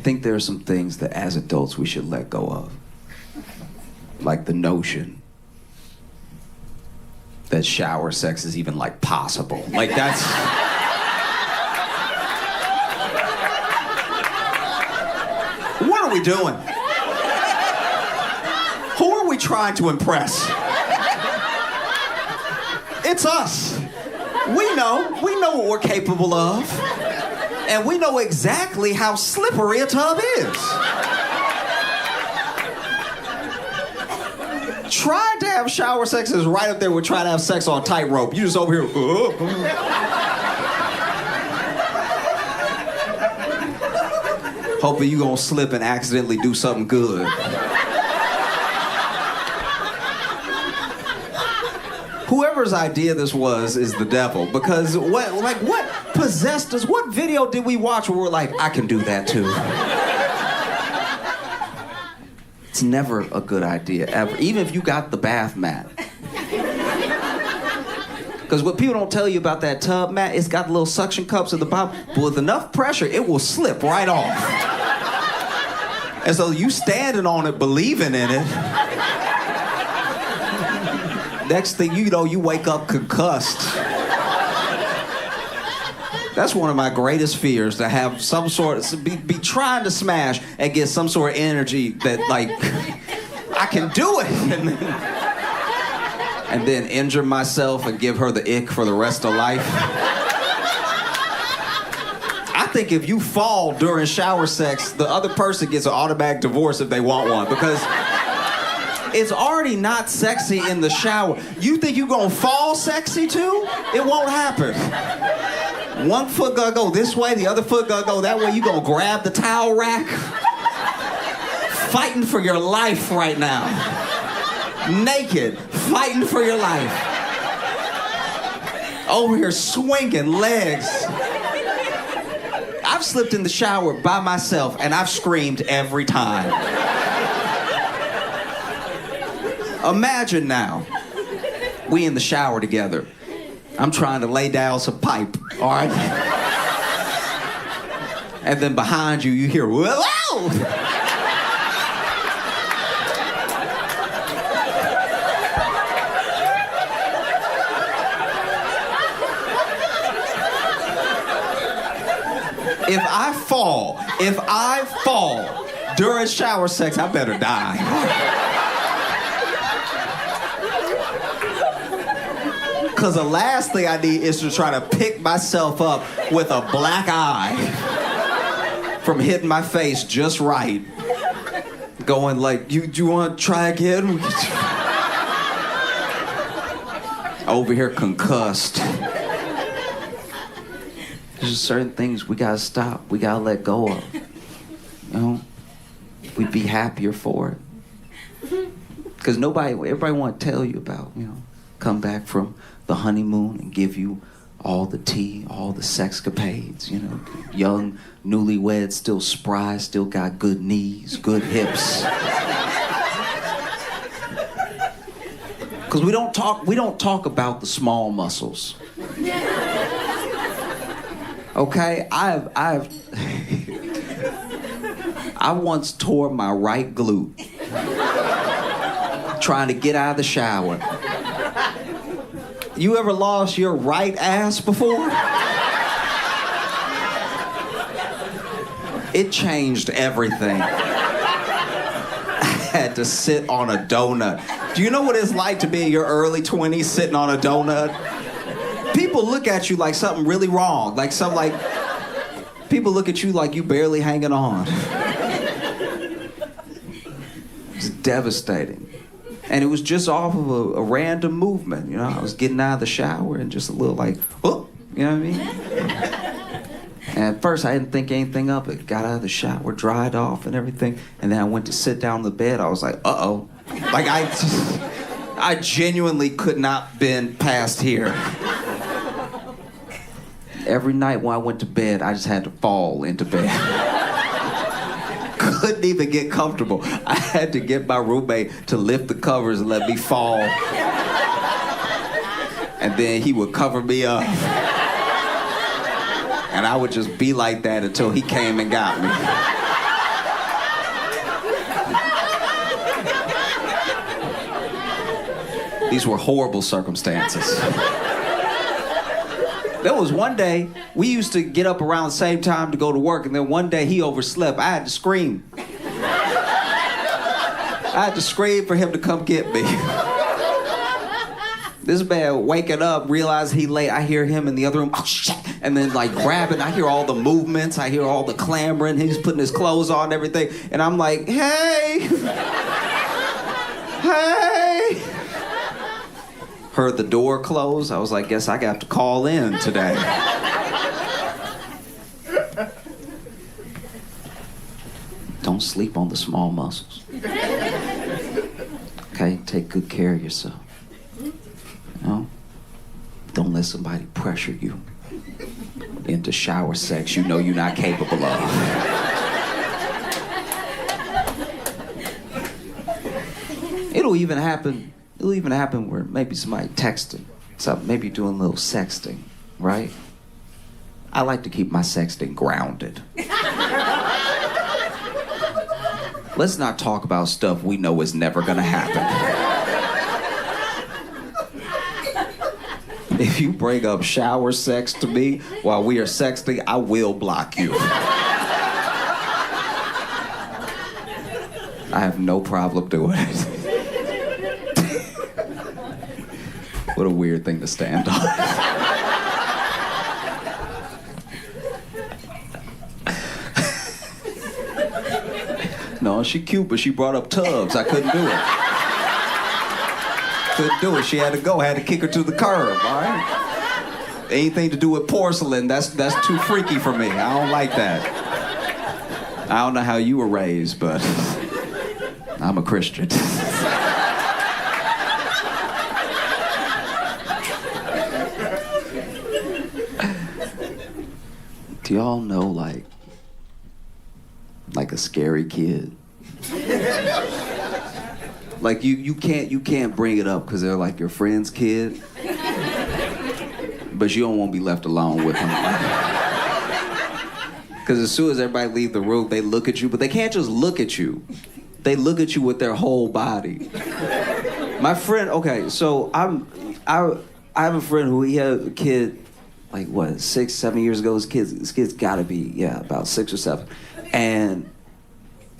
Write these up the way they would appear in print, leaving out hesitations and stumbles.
think there are some things that as adults we should let go of. Like the notion that shower sex is even like possible. Like that's... What are we doing? Who are we trying to impress? It's us. We know what we're capable of. And we know exactly how slippery a tub is. Trying to have shower sex is right up there with trying to have sex on tightrope. You just over here. Hoping you gonna slip and accidentally do something good. Whoever's idea this was is the devil, because what possessed us? What video did we watch where we're like, I can do that too? It's never a good idea, ever. Even if you got the bath mat. Because what people don't tell you about that tub mat, it's got little suction cups at the bottom, but with enough pressure, it will slip right off. And so you standing on it, believing in it. Next thing you know, you wake up concussed. That's one of my greatest fears, to have some sort of, be trying to smash and get some sort of energy that, like, I can do it. And then injure myself and give her the ick for the rest of life. I think if you fall during shower sex, the other person gets an automatic divorce if they want one, because it's already not sexy in the shower. You think you're gonna fall sexy too? It won't happen. One foot gonna go this way, the other foot gonna go that way. You gonna grab the towel rack. Fighting for your life right now. Naked, fighting for your life. Over here swinging legs. I've slipped in the shower by myself and I've screamed every time. Imagine now, we in the shower together. I'm trying to lay down some pipe, all right? And then behind you, you hear, whoa! If I fall during shower sex, I better die. Because the last thing I need is to try to pick myself up with a black eye from hitting my face just right. Going like, you want to try again? Over here concussed. There's just certain things we gotta stop. We gotta let go of. You know? We'd be happier for it. Because everybody want to tell you about, come back from the honeymoon and give you all the tea, all the sexcapades, young, newlyweds, still spry, still got good knees, good hips. Because we don't talk about the small muscles. Okay, I once tore my right glute trying to get out of the shower. You ever lost your right ass before? It changed everything. I had to sit on a donut. Do you know what it's like to be in your early 20s sitting on a donut? People look at you like something really wrong. People look at you like you barely hanging on. It's devastating. And it was just off of a random movement, I was getting out of the shower and just a little like, oh, you know what I mean? And at first I didn't think anything of it. Got out of the shower, dried off and everything. And then I went to sit down on the bed. I was like, uh-oh. I genuinely could not bend past here. Every night when I went to bed, I just had to fall into bed. Couldn't even get comfortable. I had to get my roommate to lift the covers and let me fall. And then he would cover me up. And I would just be like that until he came and got me. These were horrible circumstances. There was one day, we used to get up around the same time to go to work, and then one day he overslept. I had to scream. I had to scream for him to come get me. This man waking up, realize he late. I hear him in the other room, oh shit, and then like grabbing. I hear all the movements. I hear all the clamoring. He's putting his clothes on and everything. And I'm like, hey, hey. Heard the door close. I was like, guess I got to call in today. Don't sleep on the small muscles. Okay, take good care of yourself. No? Don't let somebody pressure you into shower sex you know you're not capable of. It'll even happen where maybe somebody texting, something, maybe doing a little sexting, right? I like to keep my sexting grounded. Let's not talk about stuff we know is never gonna happen. If you bring up shower sex to me while we are sexting, I will block you. I have no problem doing it. What a weird thing to stand on. No, she cute, but she brought up tubs. I couldn't do it. Couldn't do it. She had to go. I had to kick her to the curb, all right? Anything to do with porcelain, that's too freaky for me. I don't like that. I don't know how you were raised, but I'm a Christian. Do y'all know like a scary kid? Like you can't bring it up because they're like your friend's kid, but you don't want to be left alone with them. Because as soon as everybody leave the room, they look at you, but they can't just look at you. They look at you with their whole body. My friend, okay, so I have a friend who he had a kid, like what, 6, 7 years ago. His kid's gotta be about 6 or 7, and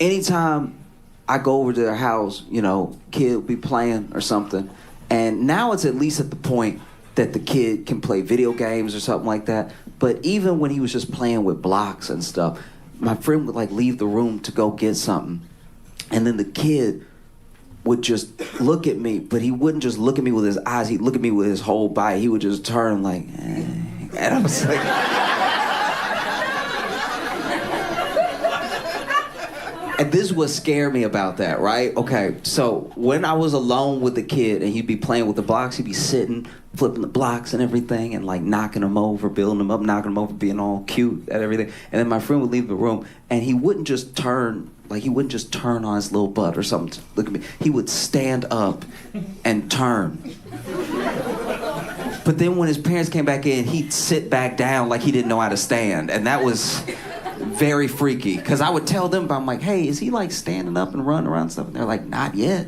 anytime I go over to their house, kid will be playing or something. And now it's at least at the point that the kid can play video games or something like that. But even when he was just playing with blocks and stuff, my friend would leave the room to go get something. And then the kid would just look at me, but he wouldn't just look at me with his eyes, he'd look at me with his whole body. He would just turn and I was like... And this is what scared me about that, right? Okay, so when I was alone with the kid and he'd be playing with the blocks, he'd be sitting, flipping the blocks and everything and knocking them over, building them up, knocking them over, being all cute at everything. And then my friend would leave the room and he wouldn't just turn, on his little butt or something to look at me. He would stand up and turn. But then when his parents came back in, he'd sit back down like he didn't know how to stand. And that was... very freaky, because I would tell them, I'm like, hey, is he standing up and running around and stuff? And they're like, not yet.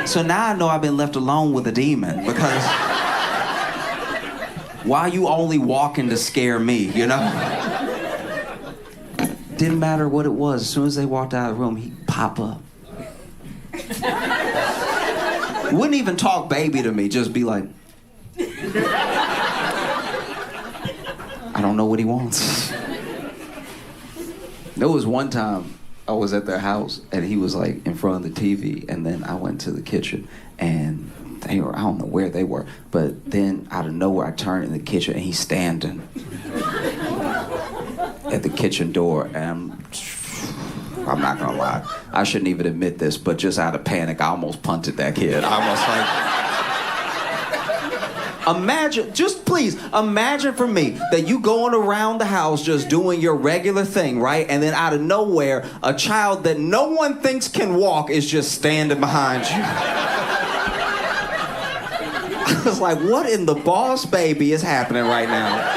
So now I know I've been left alone with a demon, because why are you only walking to scare me, Didn't matter what it was. As soon as they walked out of the room, he'd pop up. Wouldn't even talk baby to me, just be like, I don't know what he wants. There was one time I was at their house and he was in front of the TV, and then I went to the kitchen and they were, I don't know where they were, but then out of nowhere I turned in the kitchen and he's standing at the kitchen door, and I'm not gonna lie, I shouldn't even admit this, but just out of panic I almost punted that kid. I almost imagine, just please, imagine for me that you going around the house just doing your regular thing, right? And then out of nowhere, a child that no one thinks can walk is just standing behind you. I was like, what in the boss baby is happening right now?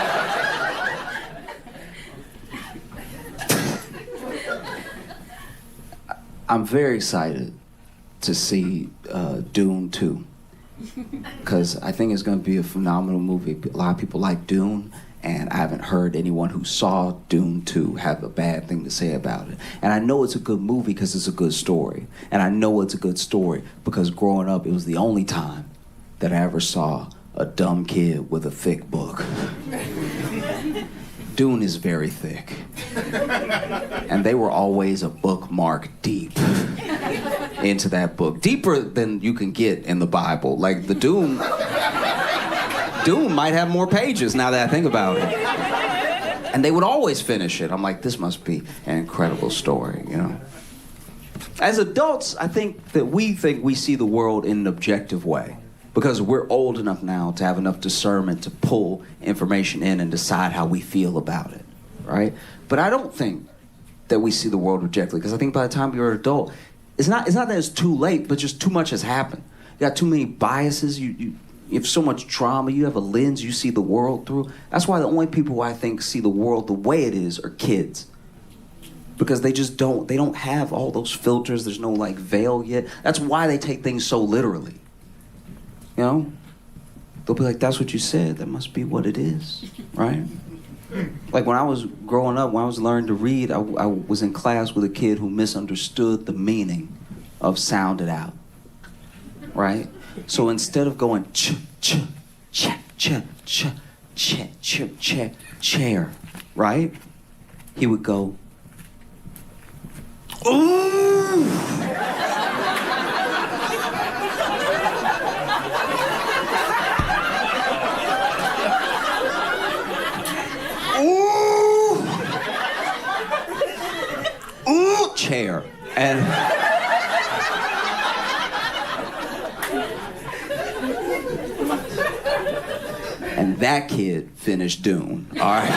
I'm very excited to see Dune 2. Because I think it's going to be a phenomenal movie. A lot of people like Dune, and I haven't heard anyone who saw Dune 2 have a bad thing to say about it. And I know it's a good movie because it's a good story. And I know it's a good story because growing up, it was the only time that I ever saw a dumb kid with a thick book. Dune is very thick. And they were always a bookmark deep into that book. Deeper than you can get in the Bible. Like the Dune might have more pages now that I think about it. And they would always finish it. I'm like, this must be an incredible story, you know? As adults, I think that we see the world in an objective way. Because we're old enough now to have enough discernment to pull information in and decide how we feel about it, right? But I don't think that we see the world objectively, because I think by the time you're an adult, it's not that it's too late, but just too much has happened. You got too many biases, you have so much trauma, you have a lens you see the world through. That's why the only people who I think see the world the way it is are kids. Because they don't have all those filters, there's no like veil yet. That's why they take things so literally. You know? They'll be like, that's what you said, that must be what it is, right? Like when I was growing up, when I was learning to read, I was in class with a kid who misunderstood the meaning of sound it out, right? So instead of going ch, ch, ch, ch, ch, ch, ch, ch, chair, right? He would go, ooh! Chair. And that kid finished Dune. All right.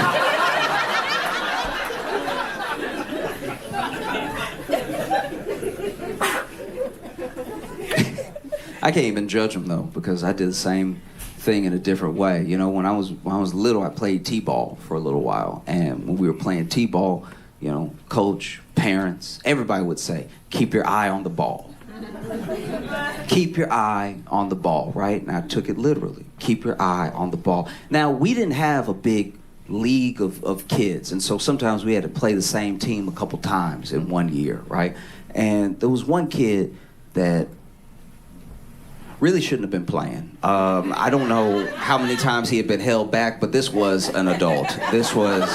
I can't even judge him though, because I did the same thing in a different way. You know, when I was little, I played t-ball for a little while, and when we were playing t-ball, you know, coach, parents, everybody would say, keep your eye on the ball. Keep your eye on the ball, right? And I took it literally. Keep your eye on the ball. Now, we didn't have a big league of kids, and so sometimes we had to play the same team a couple times in one year, right? And there was one kid that really shouldn't have been playing. I don't know how many times he had been held back, but this was an adult. This was...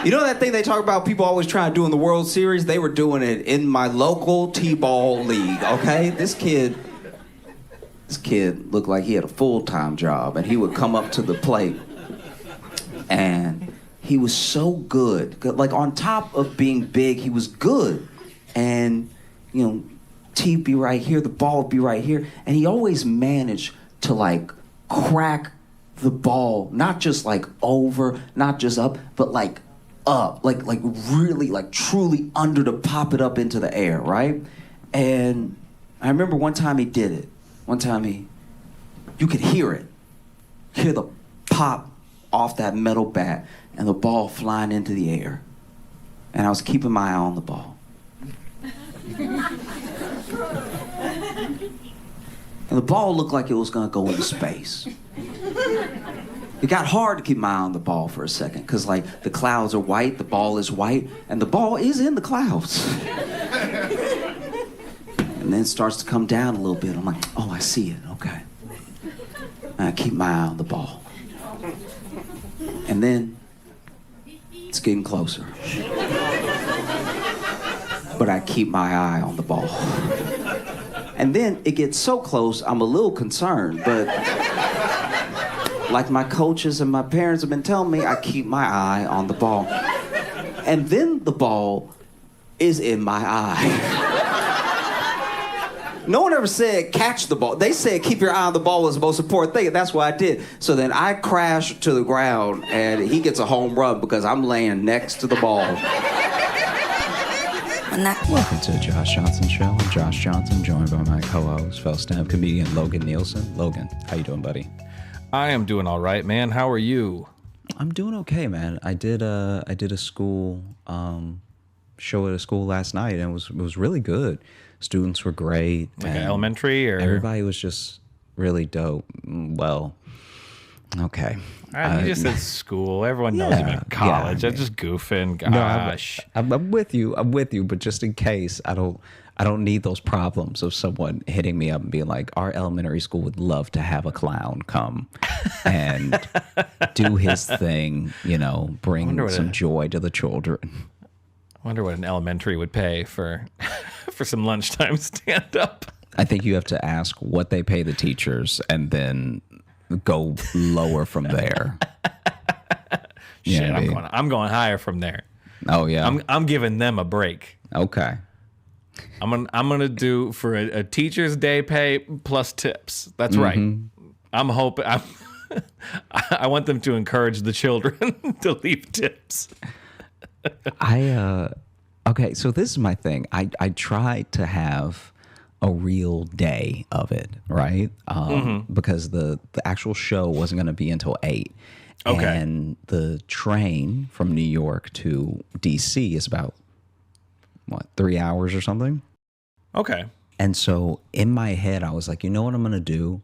You know that thing they talk about people always trying to do in the World Series? They were doing it in my local t-ball league, okay? This kid looked like he had a full-time job, and he would come up to the plate, and he was so good. Like, on top of being big, he was good. And, you know, T would be right here, the ball would be right here, and he always managed to, like, crack the ball, not just, like, over, not just up, but, like, up, like really, like truly under to pop it up into the air, right? And I remember one time he did it. One time you could hear it. Hear the pop off that metal bat and the ball flying into the air. And I was keeping my eye on the ball. And the ball looked like it was gonna go into space. It got hard to keep my eye on the ball for a second, because like the clouds are white, the ball is white, and the ball is in the clouds. And then it starts to come down a little bit. I'm like, oh, I see it, okay. And I keep my eye on the ball. And then it's getting closer. But I keep my eye on the ball. And then it gets so close, I'm a little concerned, but like my coaches and my parents have been telling me, I keep my eye on the ball. And then the ball is in my eye. No one ever said catch the ball. They said keep your eye on the ball was the most important thing, and that's what I did. So then I crash to the ground, and he gets a home run because I'm laying next to the ball. Welcome to the Josh Johnson Show. I'm Josh Johnson, joined by my co-host, fellow stand-up comedian Logan Nielsen. Logan, how you doing, buddy? I am doing all right, man. How are you? I'm doing okay, man. I did a school show at a school last night, and it was really good. Students were great. Like elementary, or everybody was just really dope. Well, okay. You just said school. Everyone knows you meant college. I'm just goofing. Gosh. No, I'm with you. But just in case, I don't need those problems of someone hitting me up and being like, our elementary school would love to have a clown come and do his thing, bring some joy to the children. I wonder what an elementary would pay for some lunchtime stand-up. I think you have to ask what they pay the teachers and then go lower from there. Shit, I'm going higher from there. Oh yeah. I'm giving them a break. Okay. I'm gonna do for a teacher's day pay plus tips. That's right. I'm hoping I want them to encourage the children to leave tips. Okay, so this is my thing. I try to have a real day of it, right? Because the actual show wasn't going to be until 8. Okay. And the train from New York to DC is about, 3 hours or something? Okay. And so in my head, I was like, you know what I'm going to do?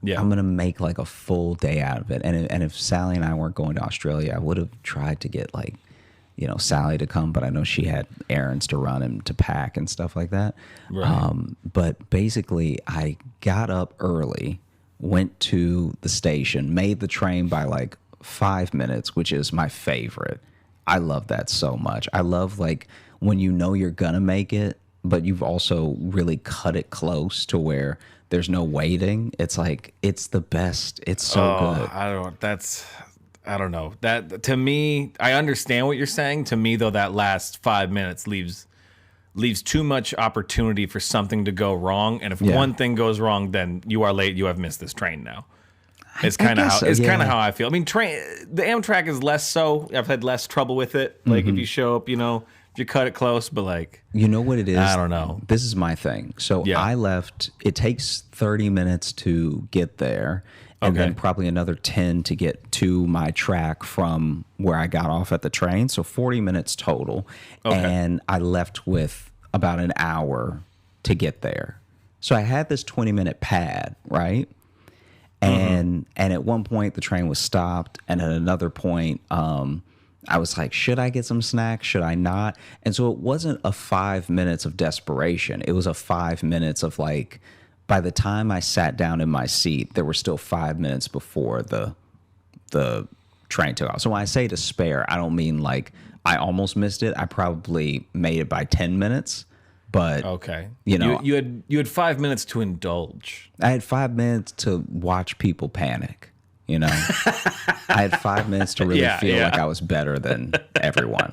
Yeah. I'm going to make like a full day out of it. And if Sally and I weren't going to Australia, I would have tried to get like, Sally to come, but I know she had errands to run and to pack and stuff like that. Right. But basically, I got up early, went to the station, made the train by like 5 minutes, which is my favorite. I love that so much. I love like when you're gonna make it, but you've also really cut it close to where there's no waiting. It's like, it's the best. It's so good. I don't know. That to me, I understand what you're saying. To me, though, that last 5 minutes leaves too much opportunity for something to go wrong. And if one thing goes wrong, then you are late. You have missed this train now. It's kind of how I feel. I mean, the Amtrak is less so. I've had less trouble with it. Like if you show up, if you cut it close, but like, you know what it is? I don't know. This is my thing. So I left. It takes 30 minutes to get there. And then probably another 10 to get to my track from where I got off at the train. So 40 minutes total. Okay. And I left with about an hour to get there. So I had this 20-minute pad, right? And at one point the train was stopped. And at another point, I was like, should I get some snacks? Should I not? And so it wasn't a 5 minutes of desperation. It was a 5 minutes of like, by the time I sat down in my seat, there were still 5 minutes before the train took off. So when I say to spare, I don't mean like I almost missed it. I probably made it by 10 minutes. But you had 5 minutes to indulge. I had 5 minutes to watch people panic. I had 5 minutes to really feel like I was better than everyone.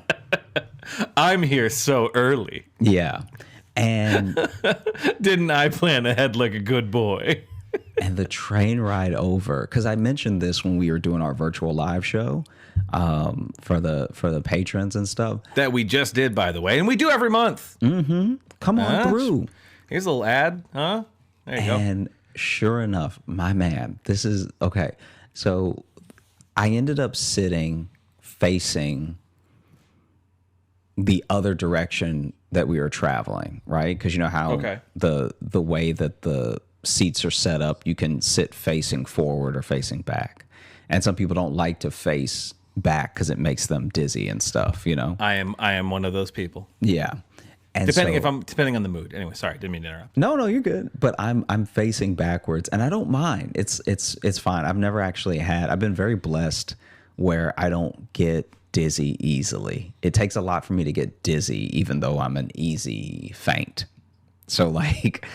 I'm here so early. Yeah. And didn't I plan ahead like a good boy? And the train ride over, because I mentioned this when we were doing our virtual live show for the patrons and stuff. That we just did, by the way. And we do every month. Come on through. Here's a little ad, huh? There you go. And sure enough, my man, this is, okay. So I ended up sitting facing the other direction that we were traveling, right? Because you know how the way that the seats are set up, you can sit facing forward or facing back. And some people don't like to face back because it makes them dizzy and stuff, I am one of those people. Yeah. And depending on the mood. Anyway, sorry, didn't mean to interrupt. No, you're good. But I'm facing backwards and I don't mind. It's fine. I've been very blessed where I don't get dizzy easily. It takes a lot for me to get dizzy, even though I'm an easy faint. So like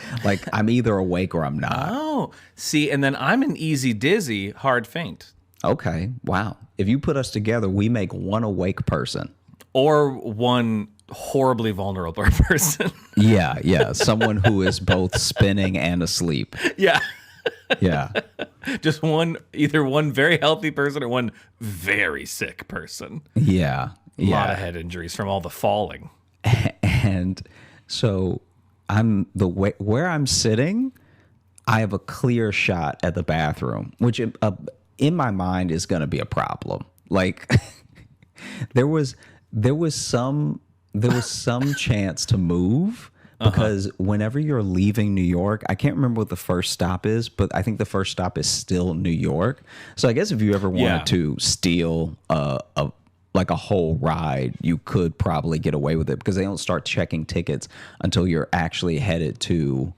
I'm either awake or I'm not. Oh, see, and then I'm an easy dizzy, hard faint. Okay, wow. If you put us together, we make one awake person. Or one horribly vulnerable person. Yeah. Someone who is both spinning and asleep. Yeah. Yeah. Just either one very healthy person or one very sick person. Yeah. A lot of head injuries from all the falling. And so where I'm sitting, I have a clear shot at the bathroom, which in my mind is going to be a problem. Like there was some there was some chance to move because whenever you're leaving New York, I can't remember what the first stop is, but I think the first stop is still New York. So I guess if you ever wanted to steal like a whole ride, you could probably get away with it because they don't start checking tickets until you're actually headed to.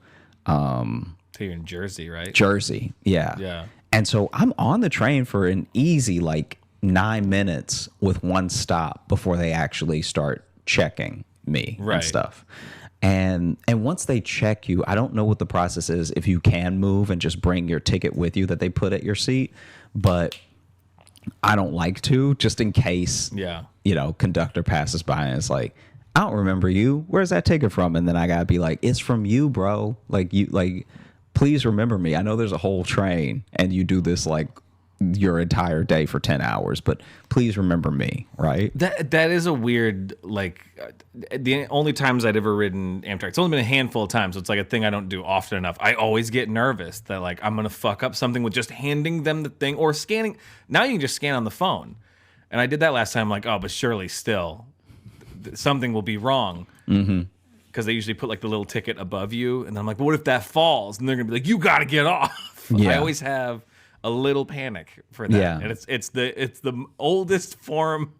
So you're in Jersey, right? Jersey, yeah. Yeah. And so I'm on the train for an easy 9 minutes with one stop before they actually start checking me and stuff. And once they check you, I don't know what the process is if you can move and just bring your ticket with you that they put at your seat, but I don't like to, just in case, conductor passes by and it's like, I don't remember you. Where's that ticket from? And then I gotta be like, it's from you, bro. Please remember me. I know there's a whole train and you do this your entire day for 10 hours, but please remember me, right? That is a weird, the only times I'd ever ridden Amtrak, it's only been a handful of times, so it's like a thing I don't do often enough. I always get nervous that I'm going to fuck up something with just handing them the thing or scanning. Now you can just scan on the phone. And I did that last time, but surely still something will be wrong. Mm-hmm. Because they usually put the little ticket above you. And then I'm like, but what if that falls? And they're going to be like, you got to get off. Yeah. I always have a little panic for that. Yeah. And it's the oldest form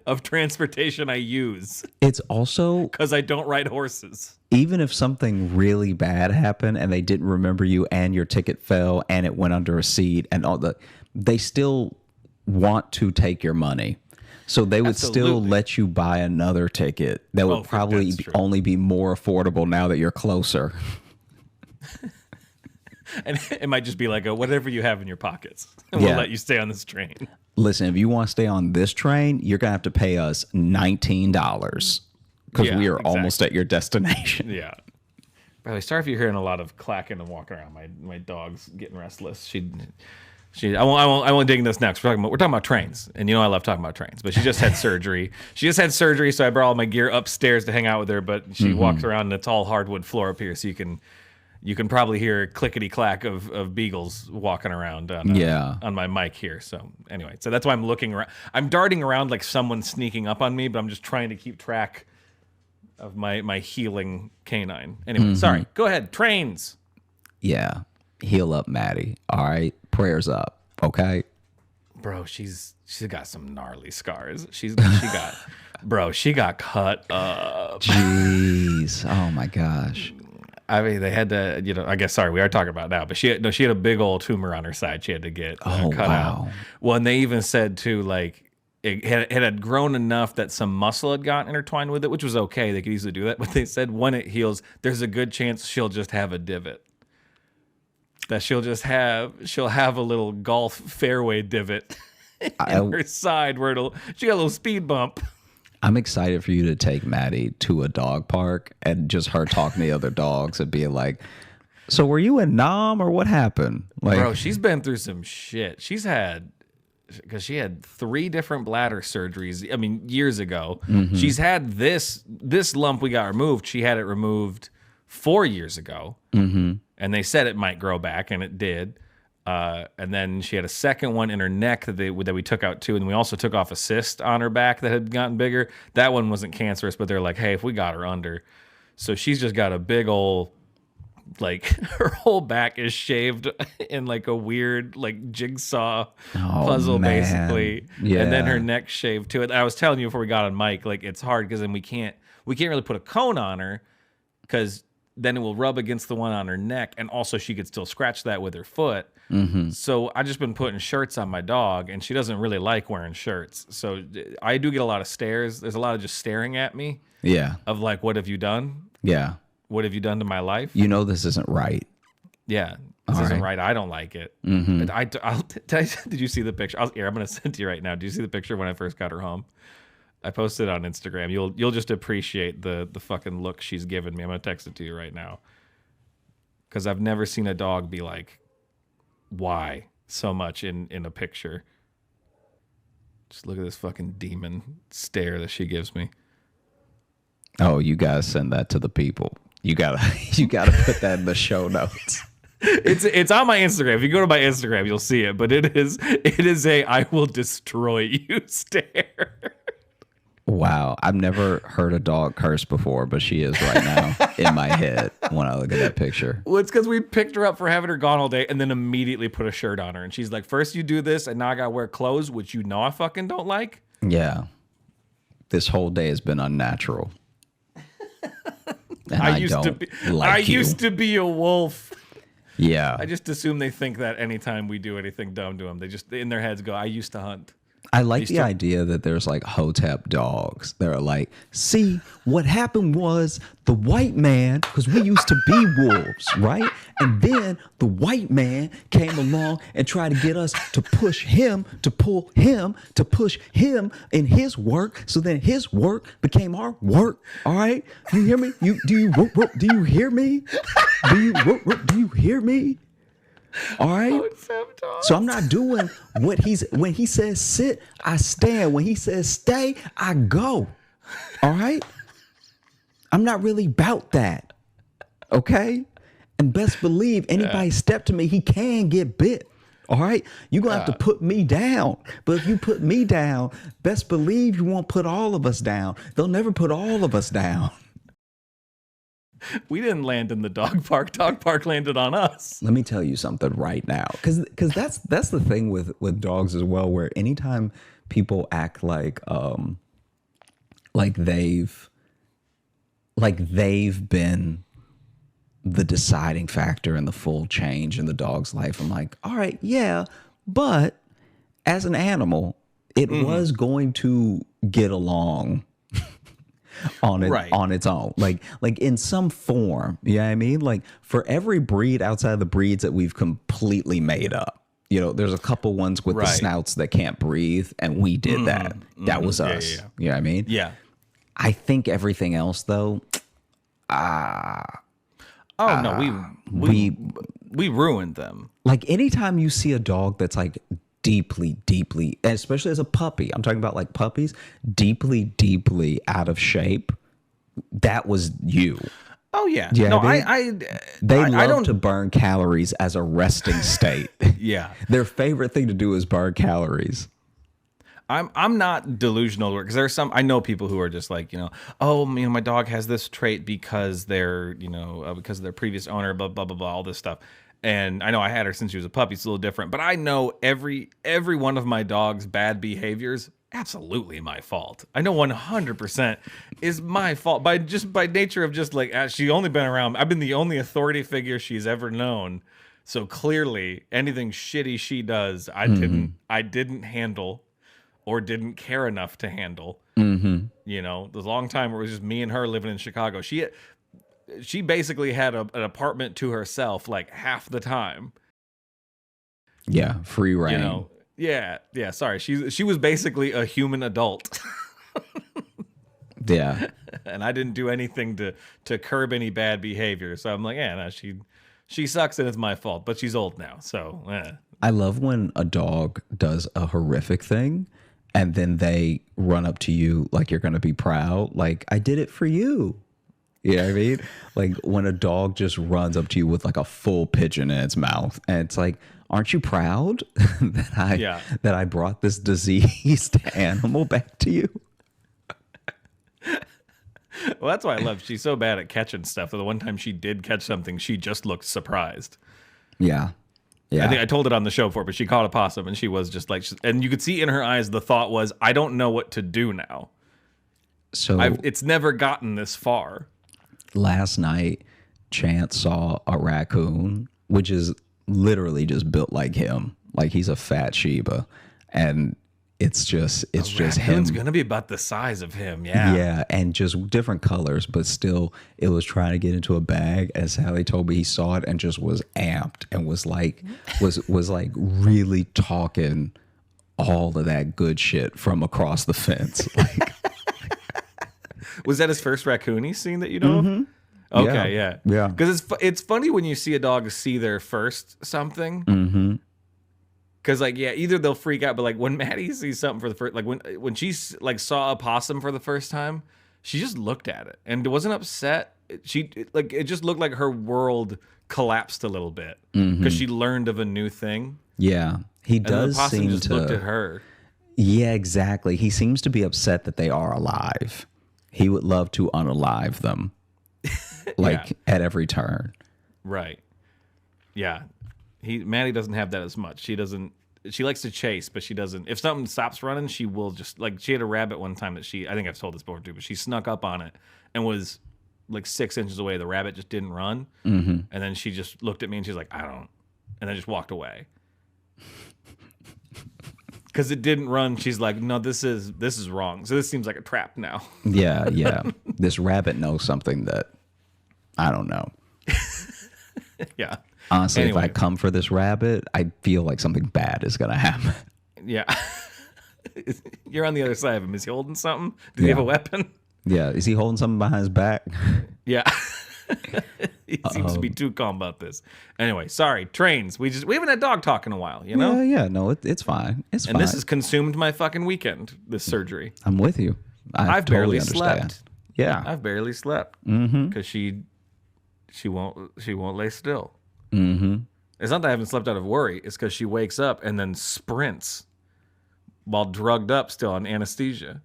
of transportation I use. It's also because I don't ride horses. Even if something really bad happened and they didn't remember you and your ticket fell and it went under a seat and they still want to take your money. So they would still let you buy another ticket that would probably only be more affordable now that you're closer. And it might just be whatever you have in your pockets. And we'll let you stay on this train. Listen, if you want to stay on this train, you're going to have to pay us $19 because we are almost at your destination. Yeah. By the way, sorry if you're hearing a lot of clacking and walking around. My dog's getting restless. I won't dig into this next. We're talking about trains, and I love talking about trains. But she just had surgery. So I brought all my gear upstairs to hang out with her. But she walks around, and it's all hardwood floor up here, so you can probably hear clickety clack of beagles walking around on my mic here. So anyway, that's why I'm looking around. I'm darting around like someone's sneaking up on me, but I'm just trying to keep track of my healing canine. Anyway, sorry. Go ahead. Trains. Yeah. Heal up, Maddie. All right. Prayers up. Okay. Bro, she's got some gnarly scars. She got cut up. Jeez. Oh my gosh. I mean, they had to, I guess, sorry, we are talking about now, but she had a big old tumor on her side. She had to get cut out. Well, and they even said too, it had grown enough that some muscle had gotten intertwined with it, which was okay. They could easily do that. But they said when it heals, there's a good chance she'll just have a divot. That she'll have a little golf fairway divot in her side where she got a little speed bump. I'm excited for you to take Maddie to a dog park and just her talking to the other dogs and being like, so were you in Nam or what happened? Bro, she's been through some shit. Because she had 3 different bladder surgeries, years ago. Mm-hmm. She's had this lump we got removed. She had it removed 4 years ago. Mm-hmm. And they said it might grow back, and it did. And then she had a second one in her neck that we took out too, and we also took off a cyst on her back that had gotten bigger. That one wasn't cancerous, but they're like, hey, if we got her under, so she's just got a big old, her whole back is shaved in a weird jigsaw puzzle, basically. Yeah. And then her neck shaved too. I was telling you before we got on mic, it's hard because then we can't really put a cone on her because then it will rub against the one on her neck, and also she could still scratch that with her foot. Mm-hmm. So I just been putting shirts on my dog, and she doesn't really like wearing shirts. So I do get a lot of stares. There's a lot of just staring at me. Yeah. Of what have you done? Yeah. What have you done to my life? This isn't right. Yeah. This isn't right. I don't like it. Mm-hmm. But did you see the picture? I'm going to send to you right now. Do you see the picture when I first got her home? I posted it on Instagram. You'll just appreciate the fucking look she's given me. I'm gonna text it to you right now. Because I've never seen a dog be like, why so much in a picture. Just look at this fucking demon stare that she gives me. Oh, you gotta send that to the people. You gotta put that in the show notes. It's on my Instagram. If you go to my Instagram, you'll see it. But it is a I will destroy you stare. Wow. I've never heard a dog curse before, but she is right now in my head when I look at that picture. Well, it's because we picked her up for having her gone all day and then immediately put a shirt on her. And she's like, first you do this, and now I got to wear clothes, which you know I fucking don't like. Yeah. This whole day has been unnatural. And I used to be a wolf. Yeah. I just assume they think that anytime we do anything dumb to them, they just in their heads go, I used to hunt. I like the idea that there's like hotep dogs that are like, see, what happened was the white man, because we used to be wolves, right? And then the white man came along and tried to get us to push him, to pull him, to push him in his work. So then his work became our work. All right. You hear me? Do you hear me? Do you hear me? All right. So I'm not doing what when he says sit, I stand. When he says stay, I go. All right. I'm not really about that. Okay. And best believe anybody step to me, he can get bit. All right. You're going to have to put me down. But if you put me down, best believe you won't put all of us down. They'll never put all of us down. We didn't land in the dog park. Dog park landed on us. Let me tell you something right now, because that's the thing with dogs as well. Where anytime people act like they've been the deciding factor in the full change in the dog's life, I'm like, all right, yeah, but as an animal, it was going to get along on its own, like in some form. You know what I mean? Like for every breed outside of the breeds that we've completely made up, you know, there's a couple ones with the snouts that can't breathe, and we did that. That was us. Yeah. You know what I mean? Yeah. I think everything else though, we ruined them. Like anytime you see a dog that's like deeply, and especially as a puppy, I'm talking about like puppies, deeply out of shape, that was you. Oh yeah. Yeah, no, they love to burn calories as a resting state. Yeah. Their favorite thing to do is burn calories. I'm not delusional because there's some, I know people who are just like, my dog has this trait because they're, because of their previous owner, blah, blah, blah, blah, all this stuff. And I know I had her since she was a puppy. It's a little different, but I know every one of my dog's bad behaviors, absolutely my fault. I know 100% is my fault by nature of just like, she only been around. I've been the only authority figure she's ever known. So clearly anything shitty she does, I didn't handle or didn't care enough to handle. The long time where it was just me and her living in Chicago. She basically had an apartment to herself like half the time. Yeah, free reign. Yeah. Sorry, she was basically a human adult. Yeah, and I didn't do anything to curb any bad behavior. So I'm like, she sucks and it's my fault. But she's old now, so. I love when a dog does a horrific thing, and then they run up to you like you're gonna be proud, like I did it for you. You know what I mean? Like when a dog just runs up to you with like a full pigeon in its mouth, and it's like, aren't you proud that I brought this diseased animal back to you? Well, that's why I love. She's so bad at catching stuff. The one time she did catch something, she just looked surprised. Yeah. I think I told it on the show before, but she caught a possum and she was just like, and you could see in her eyes the thought was, I don't know what to do now. So it's never gotten this far. Last night, Chance saw a raccoon, which is literally just built like him. Like he's a fat Shiba. And it's just him. It's going to be about the size of him. Yeah. Yeah. And just different colors, but still it was trying to get into a bag. As Sally told me, he saw it and just was amped and was like really talking all of that good shit from across the fence. Like, was that his first raccoon he's seen that you know of? Okay, yeah. Because it's funny when you see a dog see their first something. Because either they'll freak out, but like when Maddie sees something for the first, like when she like saw a possum for the first time, she just looked at it and wasn't upset. It just looked like her world collapsed a little bit because she learned of a new thing. Yeah, he and does the possum seem just to looked at her. Yeah, exactly. He seems to be upset that they are alive. He would love to unalive them, like at every turn. Right. Yeah. Maddie doesn't have that as much. She doesn't. She likes to chase, but she doesn't. If something stops running, she will just like. She had a rabbit one time that I think I've told this before too, but she snuck up on it and was like 6 inches away. The rabbit just didn't run, and then she just looked at me and she's like, "I don't," and then just walked away. Because it didn't run, she's like, no, this is wrong. So this seems like a trap now. Yeah. This rabbit knows something that I don't know. Yeah. Honestly, anyway. If I come for this rabbit, I feel like something bad is going to happen. Yeah. You're on the other side of him. Is he holding something? Does he have a weapon? Yeah. Is he holding something behind his back? Yeah. He seems to be too calm about this. Anyway, sorry. Trains. We haven't had dog talk in a while, you know? Yeah. No, it's fine. It's fine. And this has consumed my fucking weekend, this surgery. I'm with you. I've barely totally understand. Slept. Yeah. I've barely slept. Because she won't lay still. It's not that I haven't slept out of worry. It's because she wakes up and then sprints while drugged up still on anesthesia.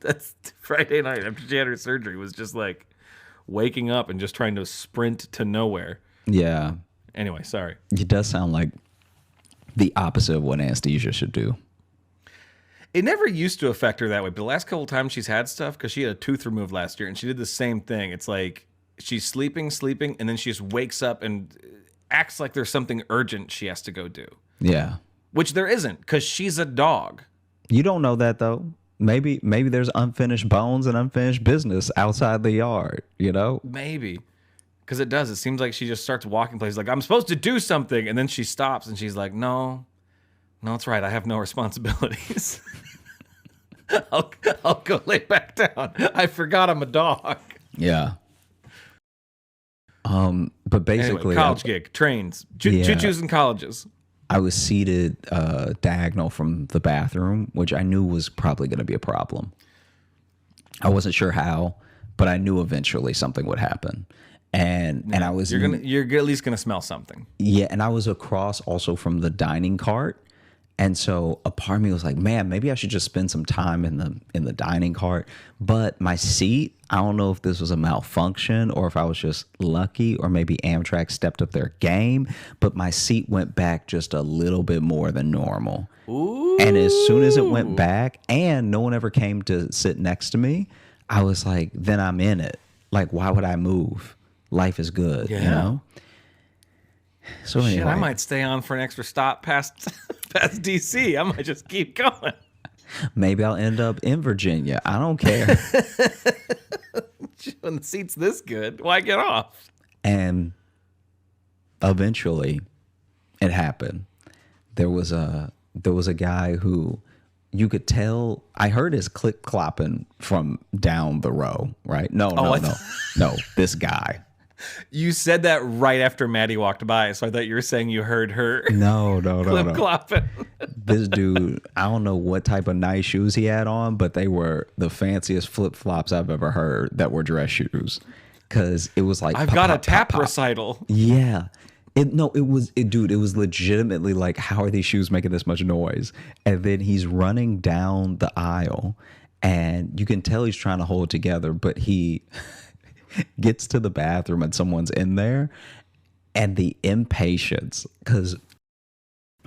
That's Friday night after she had her surgery was just like waking up and just trying to sprint to nowhere. Yeah. Anyway, sorry. It does sound like the opposite of what anesthesia should do. It never used to affect her that way, but the last couple of times she's had stuff, because she had a tooth removed last year, and she did the same thing. It's like she's sleeping, and then she just wakes up and acts like there's something urgent she has to go do. Yeah. Which there isn't, because she's a dog. You don't know that, though. Maybe there's unfinished bones and unfinished business outside the yard, you know? Maybe. Because it does. It seems like she just starts walking places like, I'm supposed to do something. And then she stops and she's like, no, it's right. I have no responsibilities. I'll go lay back down. I forgot I'm a dog. Yeah. But basically... Anyway, college gig, trains, choo-choos and colleges. I was seated diagonal from the bathroom, which I knew was probably going to be a problem. I wasn't sure how, but I knew eventually something would happen. And I was... You're at least going to smell something. Yeah, and I was across also from the dining cart. And so a part of me was like, man, maybe I should just spend some time in the dining cart. But my seat, I don't know if this was a malfunction or if I was just lucky or maybe Amtrak stepped up their game. But my seat went back just a little bit more than normal. Ooh. And as soon as it went back and no one ever came to sit next to me, I was like, then I'm in it. Like, why would I move? Life is good, you know? So anyway. Shit, I might stay on for an extra stop past DC. I might just keep going. Maybe I'll end up in Virginia. I don't care. When the seat's this good, why get off? And eventually, it happened. There was a guy who you could tell. I heard his clip clopping from down the row. Right? No. This guy. You said that right after Maddie walked by, so I thought you were saying you heard her. No. Clip clopping. This dude, I don't know what type of nice shoes he had on, but they were the fanciest flip flops I've ever heard that were dress shoes. Because it was like I've got a tap recital. Yeah. It was legitimately like, how are these shoes making this much noise? And then he's running down the aisle, and you can tell he's trying to hold it together, but he gets to the bathroom and someone's in there, and the impatience, because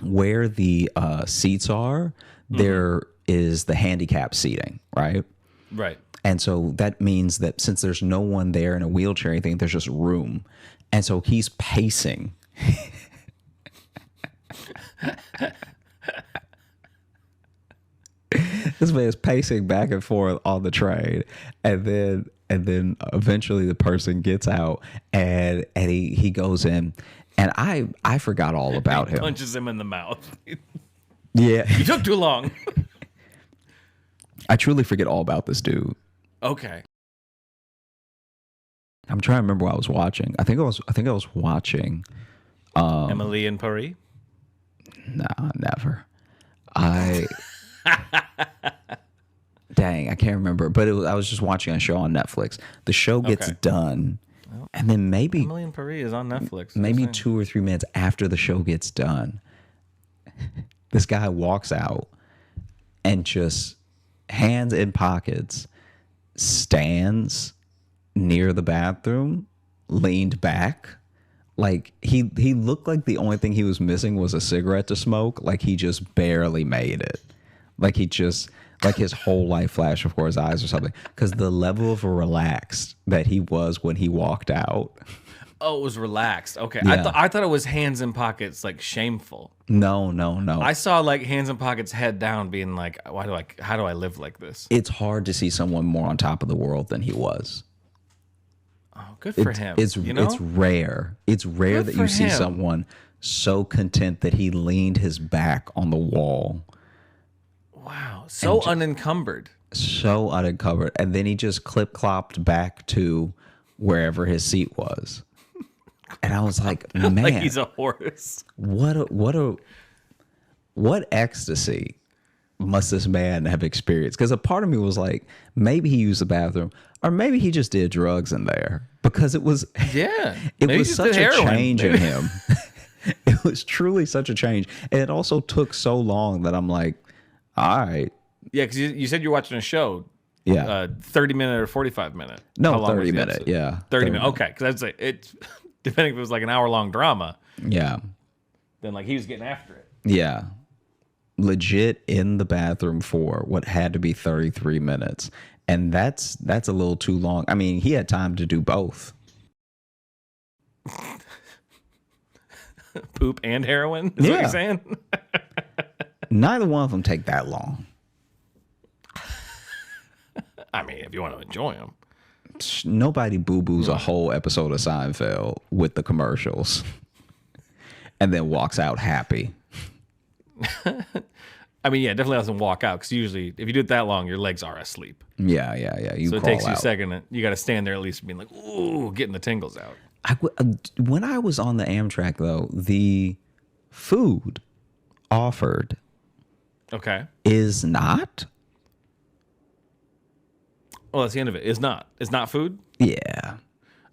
where the seats are, there is the handicap seating, right? Right. And so that means that since there's no one there in a wheelchair or anything, there's just room. And so he's pacing. This man is pacing back and forth on the train. And then eventually the person gets out and he goes in. And I forgot all about him. Punches him in the mouth. Yeah. You took too long. I truly forget all about this dude. Okay. I'm trying to remember what I was watching. I think I was watching Emily in Paris? Nah, never. Dang, I can't remember. But I was just watching a show on Netflix. The show gets done. And then maybe Emily in Paris is on Netflix. Maybe 2 or 3 minutes after the show gets done, this guy walks out and just hands in pockets stands near the bathroom, leaned back. Like he looked like the only thing he was missing was a cigarette to smoke. Like he just barely made it. Like his whole life flashed before his eyes or something. Because the level of relaxed that he was when he walked out. Oh, it was relaxed. Okay. Yeah. I thought it was hands in pockets, like shameful. No. I saw like hands in pockets, head down, being like, how do I live like this? It's hard to see someone more on top of the world than he was. Oh, good for him. It's rare. It's rare that you see someone so content that he leaned his back on the wall. Wow. So unencumbered. So unencumbered. And then he just clip-clopped back to wherever his seat was. And I was like, man. Like he's a horse. What ecstasy must this man have experienced? Because a part of me was like, maybe he used the bathroom, or maybe he just did drugs in there. Because it was such a change in him. It was truly such a change. And it also took so long that I'm like, all right. Yeah, because you said you're watching a show. Yeah. 30-minute or 45-minute? No, 30-minute. Yeah. 30 minutes. Okay, because I'd say it's depending if it was like an hour-long drama. Yeah. Then like he was getting after it. Yeah. Legit in the bathroom for what had to be 33 minutes. And that's a little too long. I mean, he had time to do both. Poop and heroin? Is what you're saying? Neither one of them take that long. I mean, if you want to enjoy them. Nobody boo-boos a whole episode of Seinfeld with the commercials and then walks out happy. I mean, yeah, definitely doesn't walk out, because usually if you do it that long, your legs are asleep. Yeah. So it takes you a second. You got to stand there at least being like, ooh, getting the tingles out. When I was on the Amtrak, though, the food offered is not. Well, that's the end of it. It's not food? Yeah.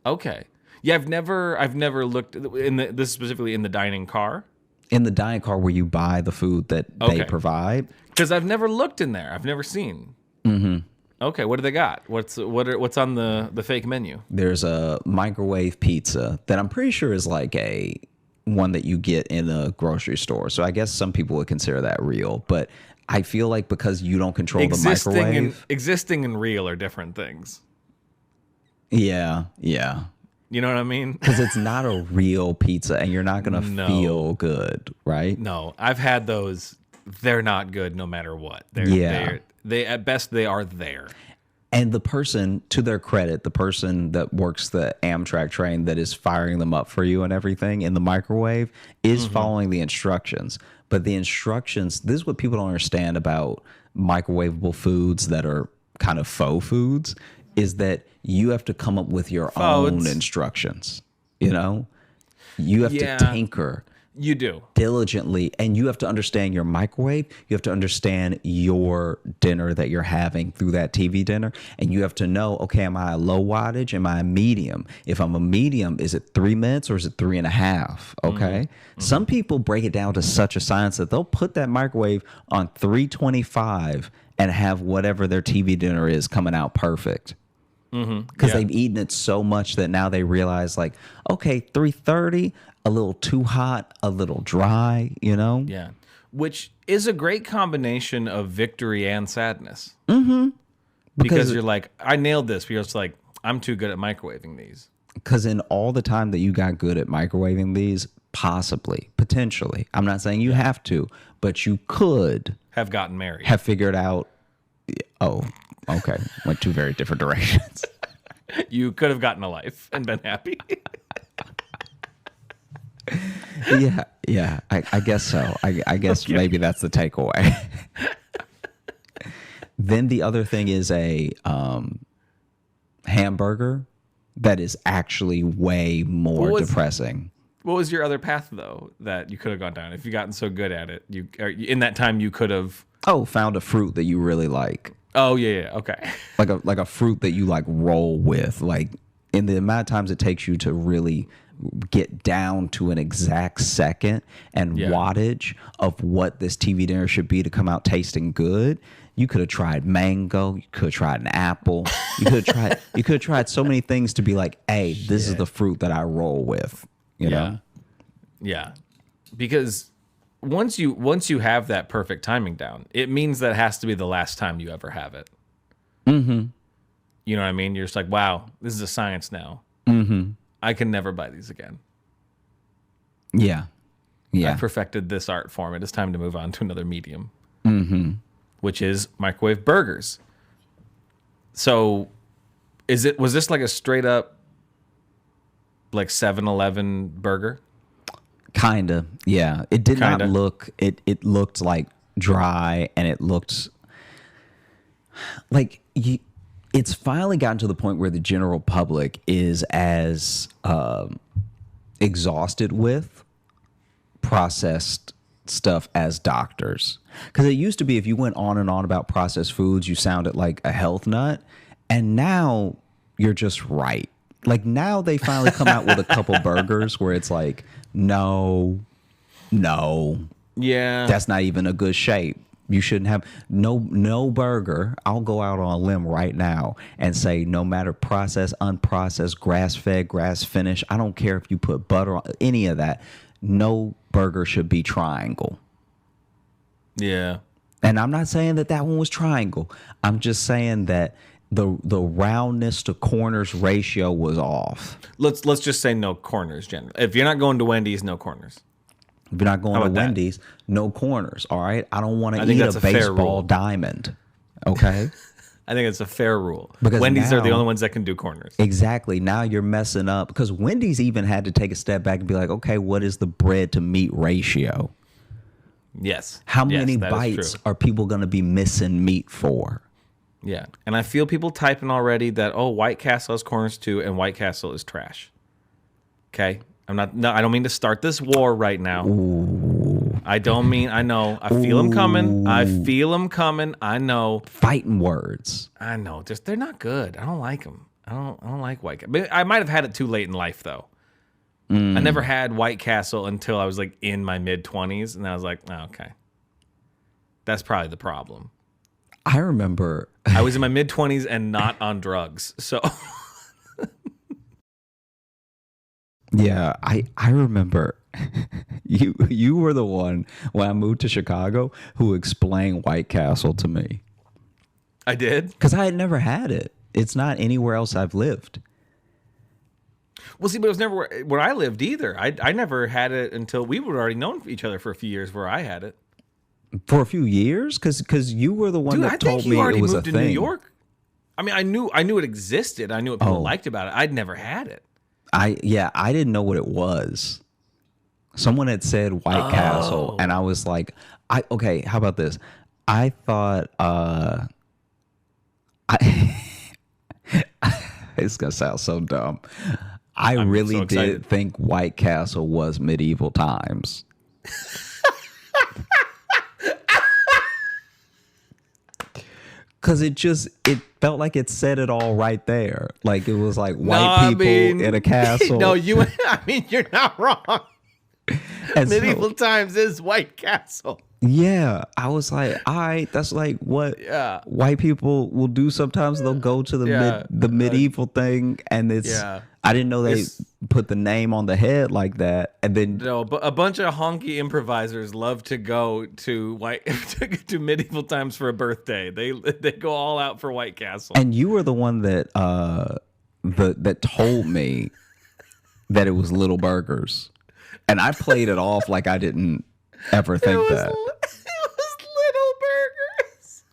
Okay. Yeah, I've never looked this specifically in the dining car. In the dining car where you buy the food that they provide. Because I've never looked in there. I've never seen. Mm-hmm. Okay, what do they got? What's on the fake menu? There's a microwave pizza that I'm pretty sure is like one that you get in a grocery store. So I guess some people would consider that real, but I feel like because you don't control the microwave. Existing and real are different things. Yeah. You know what I mean? Because it's not a real pizza and you're not going to feel good, right? No, I've had those. They're not good no matter what. They at best, they are there. And the person, to their credit, the person that works the Amtrak train that is firing them up for you and everything in the microwave is following the instructions. But the instructions, this is what people don't understand about microwavable foods that are kind of faux foods, is that you have to come up with your own instructions. You know, you have to tinker. You do. Diligently, and you have to understand your microwave. You have to understand your dinner that you're having through that TV dinner, and you have to know, okay, am I a low wattage? Am I a medium? If I'm a medium, is it 3 minutes or is it 3.5? Okay. Some people break it down to such a science that they'll put that microwave on 325 and have whatever their TV dinner is coming out perfect. Because they've eaten it so much that now they realize, like, okay, 330, a little too hot, a little dry, you know? Yeah. Which is a great combination of victory and sadness. Because you're like, I nailed this. Because it's like, I'm too good at microwaving these. Because in all the time that you got good at microwaving these, possibly, potentially, I'm not saying you have to, but you could have gotten married. Have figured out, okay, went two very different directions. You could have gotten a life and been happy. Yeah. I guess so. I guess maybe that's the takeaway. Then the other thing is a hamburger that is actually way more depressing. What was your other path, though, that you could have gone down? If you gotten so good at it, in that time you could have... found a fruit that you really like. Oh, yeah, okay. Like a fruit that you like roll with. Like in the amount of times it takes you to really get down to an exact second and wattage of what this TV dinner should be to come out tasting good, you could have tried mango. You could have tried an apple. You could have tried so many things to be like, hey, this is the fruit that I roll with. You know? Yeah. Because once you have that perfect timing down, it means that it has to be the last time you ever have it. Mm-hmm. You know what I mean? You're just like, wow, this is a science now. Mm-hmm. I can never buy these again. Yeah. Yeah. I perfected this art form. It is time to move on to another medium. Mm-hmm. Which is microwave burgers. So was this like a straight up like 7-Eleven burger? Kinda, yeah. It did not look, it looked like dry, and it looked like it's finally gotten to the point where the general public is as exhausted with processed stuff as doctors. Because it used to be if you went on and on about processed foods, you sounded like a health nut. And now you're just right. Like now they finally come out with a couple burgers where it's like, no, yeah, that's not even a good shape. You shouldn't have no burger. I'll go out on a limb right now and say no matter processed, unprocessed, grass-fed, grass-finished, I don't care if you put butter on any of that, no burger should be triangle. Yeah. And I'm not saying that one was triangle. I'm just saying that the roundness to corners ratio was off. Let's just say no corners, generally. If you're not going to Wendy's, no corners. If you're not going to Wendy's, no corners. All right. I don't want to eat a baseball diamond. Okay. I think it's a fair rule. Because Wendy's are the only ones that can do corners. Exactly. Now you're messing up because Wendy's even had to take a step back and be like, okay, what is the bread to meat ratio? Yes. How many bites are people going to be missing meat for? Yeah. And I feel people typing already that, oh, White Castle has corners too, and White Castle is trash. Okay. I don't mean to start this war right now. Ooh. I don't mean, I know. I feel them coming. I know. Fighting words. I know. They're not good. I don't like them. I don't like White Castle. I might have had it too late in life, though. I never had White Castle until I was like in my mid-20s, and I was like, oh, okay. That's probably the problem. I remember. I was in my mid-20s and not on drugs, so. Yeah, I remember you were the one when I moved to Chicago who explained White Castle to me. I did? Because I had never had it. It's not anywhere else I've lived. Well, see, but it was never where I lived either. I never had it until we would already known each other for a few years where I had it. For a few years? Because you were the one that told me it was a thing. New York. I mean, I knew it existed. I knew what people liked about it. I'd never had it. I didn't know what it was. Someone had said White Castle, and I was like, okay, how about this? I thought, it's gonna sound so dumb. I'm really so did think White Castle was medieval times. Because it felt like it said it all right there. Like it was like white people in a castle. No, you're not wrong. Medieval times is White Castle. Yeah, I was like, all right, that's like what white people will do sometimes. They'll go to the medieval thing, and it's. I didn't know they put the name on the head like that, and then but a bunch of honky improvisers love to go to to medieval times for a birthday. They go all out for White Castle. And you were the one that that told me that it was Little Burgers, and I played it off like I didn't ever think that. It was Little Burgers.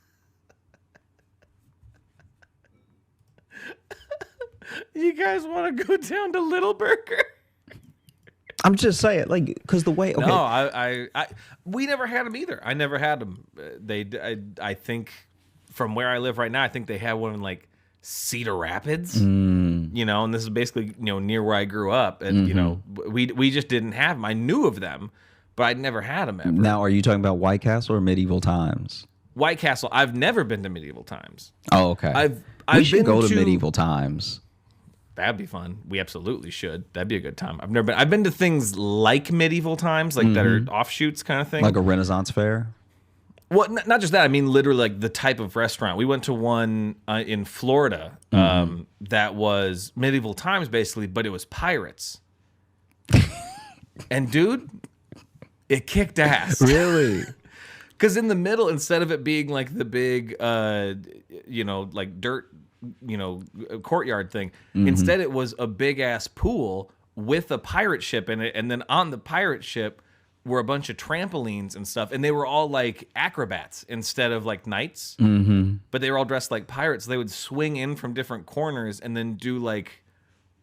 You guys want to go down to Little Burger? I'm just saying, like, because the way. Okay. No, we never had them either. I never had them. I think from where I live right now, I think they have one in like Cedar Rapids. You know, and this is basically near where I grew up, and we just didn't have them. I knew of them, but I'd never had them ever. Now, are you talking about White Castle or medieval times? White Castle. I've never been to medieval times. Oh, okay. We should go to medieval times. That'd be fun. We absolutely should. That'd be a good time. I've been to things like medieval times, like that are offshoots kind of thing. Like a Renaissance fair? Well, not just that. I mean, literally, like the type of restaurant. We went to one in Florida that was medieval times, basically, but it was pirates. And dude, it kicked ass. Really? Because in the middle, instead of it being like the big, like dirt, courtyard thing, instead it was a big ass pool with a pirate ship in it, and then on the pirate ship were a bunch of trampolines and stuff, and they were all like acrobats instead of like knights, but they were all dressed like pirates. They would swing in from different corners and then do like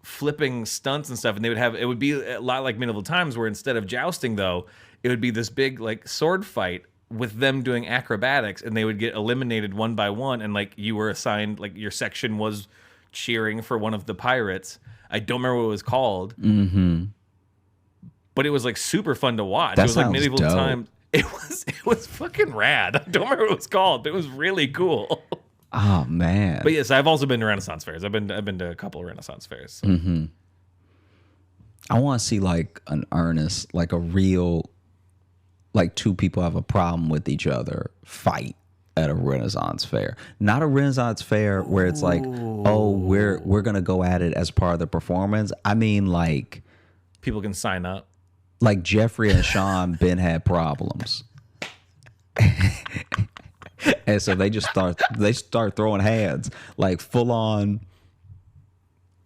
flipping stunts and stuff, and it would be a lot like medieval times, where instead of jousting though, it would be this big like sword fight with them doing acrobatics, and they would get eliminated one by one, and like you were assigned, like your section was cheering for one of the pirates. I don't remember what it was called. But it was like super fun to watch. That it was like medieval dope. time. It was fucking rad. I don't remember what it was called, but it was really cool. Oh man. But yes, I've also been to Renaissance fairs. I've been to a couple of Renaissance fairs. So. I want to see like an earnest, like a real, like two people have a problem with each other fight at a Renaissance fair. Not a Renaissance fair where it's like, oh, we're gonna go at it as part of the performance. I mean, like people can sign up. Like Jeffrey and Sean been had problems. And so they start throwing hands, like full on,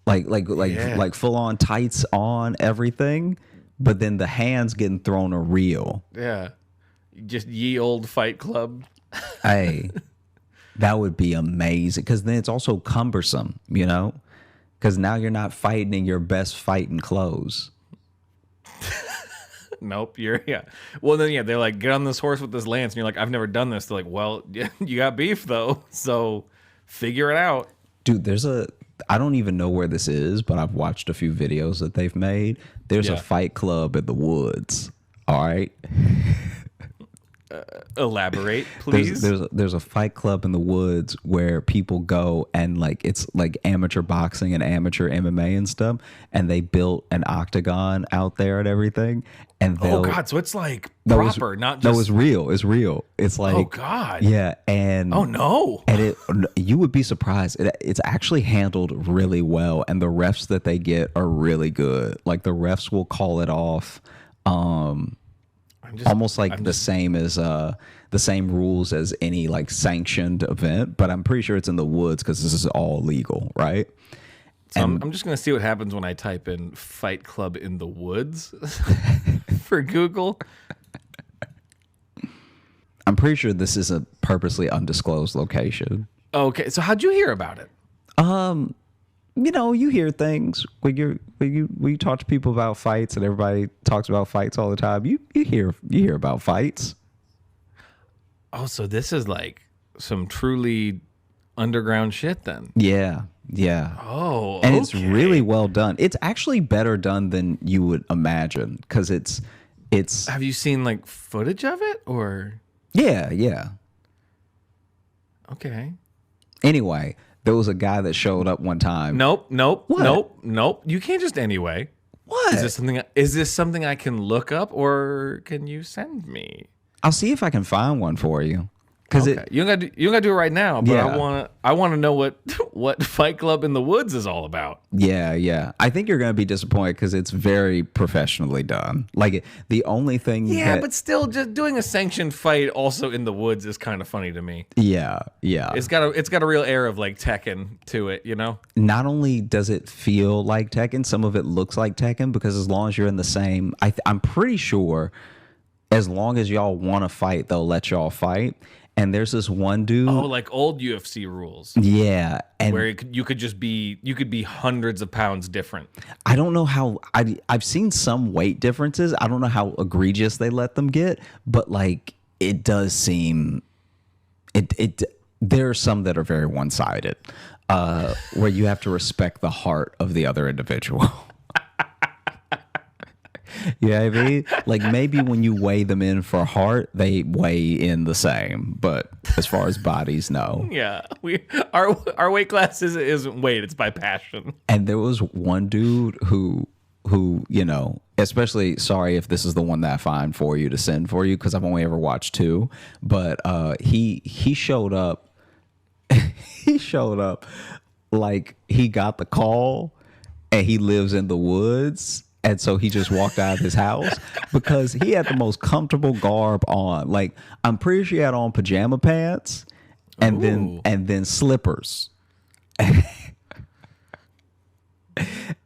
like full on tights on everything, but then the hands getting thrown are real. Yeah, just ye old Fight Club. Hey, that would be amazing, because then it's also cumbersome, because now you're not fighting in your best fighting clothes. Nope, Well, then they're like, get on this horse with this lance, and you're like, I've never done this. They're like, well, you got beef though, so figure it out. Dude, I don't even know where this is, but I've watched a few videos that they've made. There's a fight club in the woods. All right. Elaborate, please. There's a fight club in the woods where people go, and like it's like amateur boxing and amateur MMA and stuff, and they built an octagon out there and everything. And oh god, so it's like proper, not just. No, it's real. It's real. It's like, oh god, yeah, and oh no, and you would be surprised. It's actually handled really well, and the refs that they get are really good. Like the refs will call it off. The same rules as any like sanctioned event, but I'm pretty sure it's in the woods because this is all legal, right? So I'm just gonna see what happens when I type in "fight club in the woods" for Google. I'm pretty sure this is a purposely undisclosed location. Okay, so how'd you hear about it? You hear things when you talk to people about fights, and everybody talks about fights all the time. You hear about fights. Oh, so this is like some truly underground shit then. Yeah. Oh, and it's really well done. It's actually better done than you would imagine, because it's. Have you seen like footage of it or? Yeah. Okay. Anyway. There was a guy that showed up one time. Nope. What? Nope. You can't just anyway. What? Is this something I can look up, or can you send me? I'll see if I can find one for you. Okay. You don't gotta do it right now, but yeah. I wanna know what Fight Club in the Woods is all about. Yeah. I think you're gonna be disappointed because it's very professionally done. Like the only thing. Yeah, but still, just doing a sanctioned fight also in the woods is kind of funny to me. Yeah. It's got a real air of like Tekken to it, Not only does it feel like Tekken, some of it looks like Tekken, because as long as you're in the same, I'm pretty sure, as long as y'all want to fight, they'll let y'all fight. And there's this one dude. Oh, like old UFC rules. Yeah, and where you could be hundreds of pounds different. I don't know how. I've seen some weight differences. I don't know how egregious they let them get, but like it does seem. There are some that are very one-sided, where you have to respect the heart of the other individual. Yeah, I mean, like maybe when you weigh them in for heart, they weigh in the same. But as far as bodies, no. Yeah, our weight class isn't weight; it's by passion. And there was one dude who especially, sorry if this is the one that I find for you to send for you because I've only ever watched 2, but he showed up. He showed up like he got the call and he lives in the woods. And so he just walked out of his house because he had the most comfortable garb on. Like, I'm pretty sure he had on pajama pants and then slippers.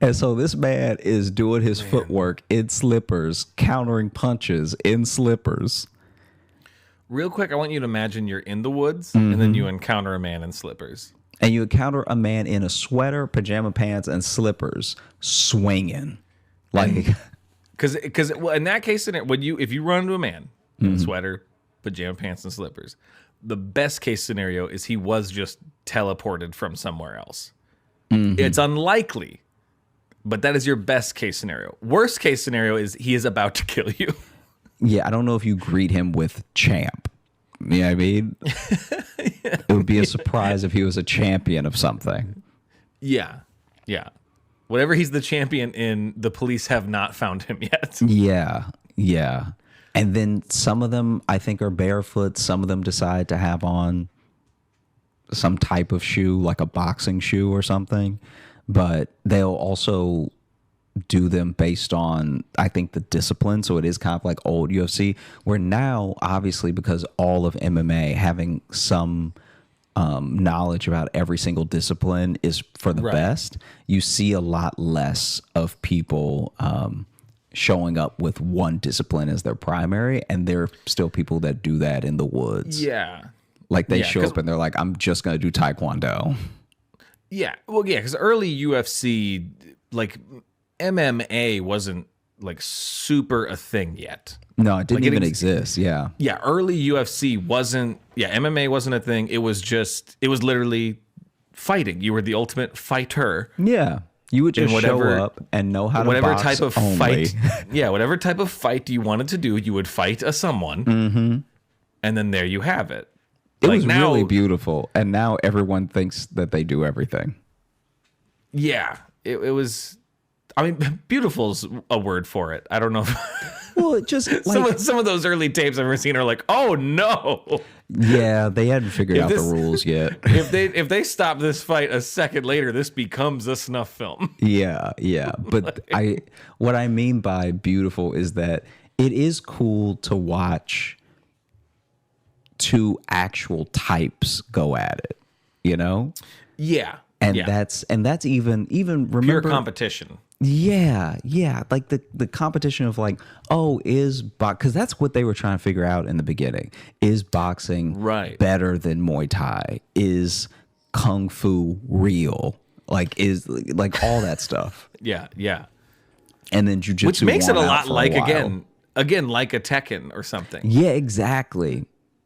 And so this man is doing his footwork in slippers, countering punches in slippers. Real quick, I want you to imagine you're in the woods and then you encounter a man in slippers. And you encounter a man in a sweater, pajama pants, and slippers swinging. Like, because in that case, if you run into a man in a sweater, pajama pants, and slippers, the best case scenario is he was just teleported from somewhere else. It's unlikely, but that is your best case scenario. Worst case scenario is he is about to kill you. Yeah, I don't know if you greet him with champ. You know what I mean? It would be a surprise if he was a champion of something. Yeah. Whatever he's the champion in, the police have not found him yet. Yeah. And then some of them, I think, are barefoot. Some of them decide to have on some type of shoe, like a boxing shoe or something. But they'll also do them based on, I think, the discipline. So it is kind of like old UFC, where now, obviously, because all of MMA having some knowledge about every single discipline is for the best, you see a lot less of people showing up with one discipline as their primary, and there are still people that do that in the woods. Yeah. Like they show up and they're like, I'm just going to do Taekwondo. Yeah. Well, yeah, because early UFC, like MMA wasn't like super a thing yet. No, it didn't even exist. Yeah. Yeah. Early UFC wasn't, MMA wasn't a thing. It was literally fighting. You were the ultimate fighter. Yeah. You would just show up and know how to box type of only. Fight. Yeah. Whatever type of fight you wanted to do, you would fight someone. Mm-hmm. And then there you have it. It was really beautiful. And now everyone thinks that they do everything. Yeah. It was, I mean, beautiful's a word for it. I don't know well, it just like some of those early tapes I've ever seen are like, oh no. Yeah, they hadn't figured out the rules yet. If they stop this fight a second later, this becomes a snuff film. Yeah. But what I mean by beautiful is that it is cool to watch two actual types go at it, you know? Yeah. And that's even remember pure competition. Yeah. Like the competition of like, because that's what they were trying to figure out in the beginning. Is boxing better than Muay Thai? Is Kung Fu real? Like, is like all that stuff. Yeah. And then Jiu-Jitsu, which makes it a lot like again like a Tekken or something. Yeah, exactly.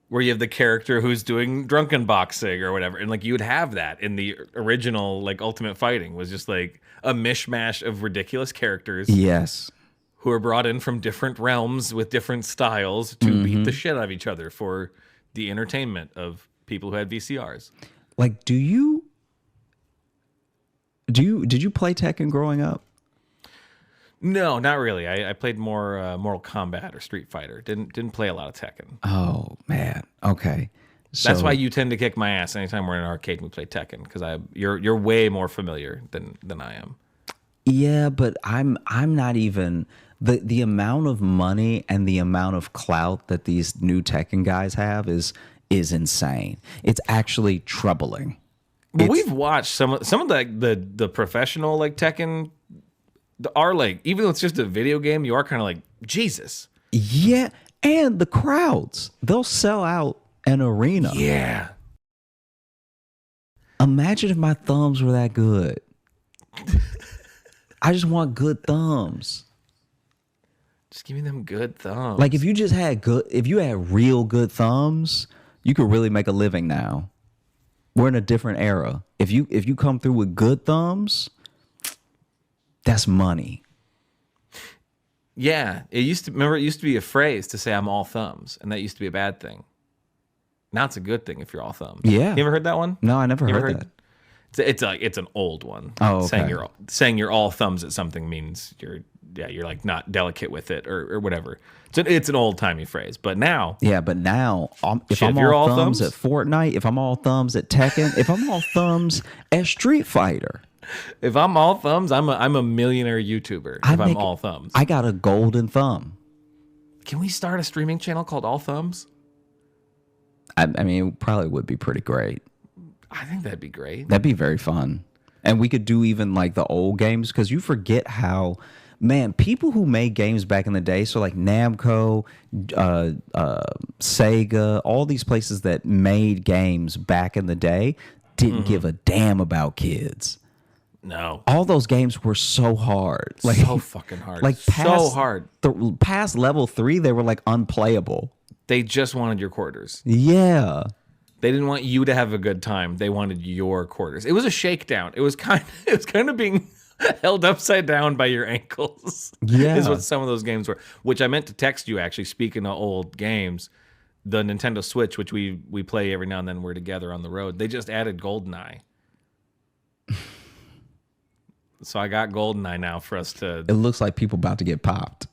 Where you have the character who's doing drunken boxing or whatever. And like you would have that in the original like Ultimate Fighting was just like a mishmash of ridiculous characters. Yes. Who are brought in from different realms with different styles to beat the shit out of each other for the entertainment of people who had VCRs. Like, did you play Tekken growing up? No, not really. I played more Mortal Kombat or Street Fighter. Didn't play a lot of Tekken. Oh man. Okay. So, that's why you tend to kick my ass anytime we're in an arcade and we play Tekken, because you're way more familiar than I am. Yeah, but I'm not even the amount of money and the amount of clout that these new Tekken guys have is insane. It's actually troubling. But we've watched some of the professional like Tekken are like, even though it's just a video game, you are kind of like, Jesus. Yeah, and the crowds, they'll sell out an arena. Yeah. Imagine if my thumbs were that good. I just want good thumbs. Just give me them good thumbs. Like if you had real good thumbs, you could really make a living now. We're in a different era. If you come through with good thumbs, that's money. Yeah, it used to be a phrase to say I'm all thumbs, and that used to be a bad thing. Now it's a good thing if you're all thumbs. Yeah. You ever heard that one? No, I never heard that. It's an old one. Oh, okay. Saying you're all thumbs at something means you're like not delicate with it or whatever. It's an old timey phrase. But now, if I'm all thumbs at Fortnite, if I'm all thumbs at Tekken, if I'm all thumbs at Street Fighter, if I'm all thumbs, I'm a millionaire YouTuber. I'm all thumbs, I got a golden thumb. Can we start a streaming channel called All Thumbs? I mean, it probably would be pretty great. I think that'd be great. That'd be very fun. And we could do even like the old games, because you forget how, man, people who made games back in the day, so like Namco, Sega, all these places that made games back in the day didn't give a damn about kids. No. All those games were so hard. Like, so fucking hard. Like so hard. Past level 3, they were like unplayable. They just wanted your quarters. Yeah. They didn't want you to have a good time. They wanted your quarters. It was a shakedown. It was kind of being held upside down by your ankles. Yeah. Is what some of those games were. Which I meant to text you, actually, speaking of old games. The Nintendo Switch, which we play every now and then, we're together on the road. They just added GoldenEye. So I got GoldenEye now for us to... It looks like people about to get popped.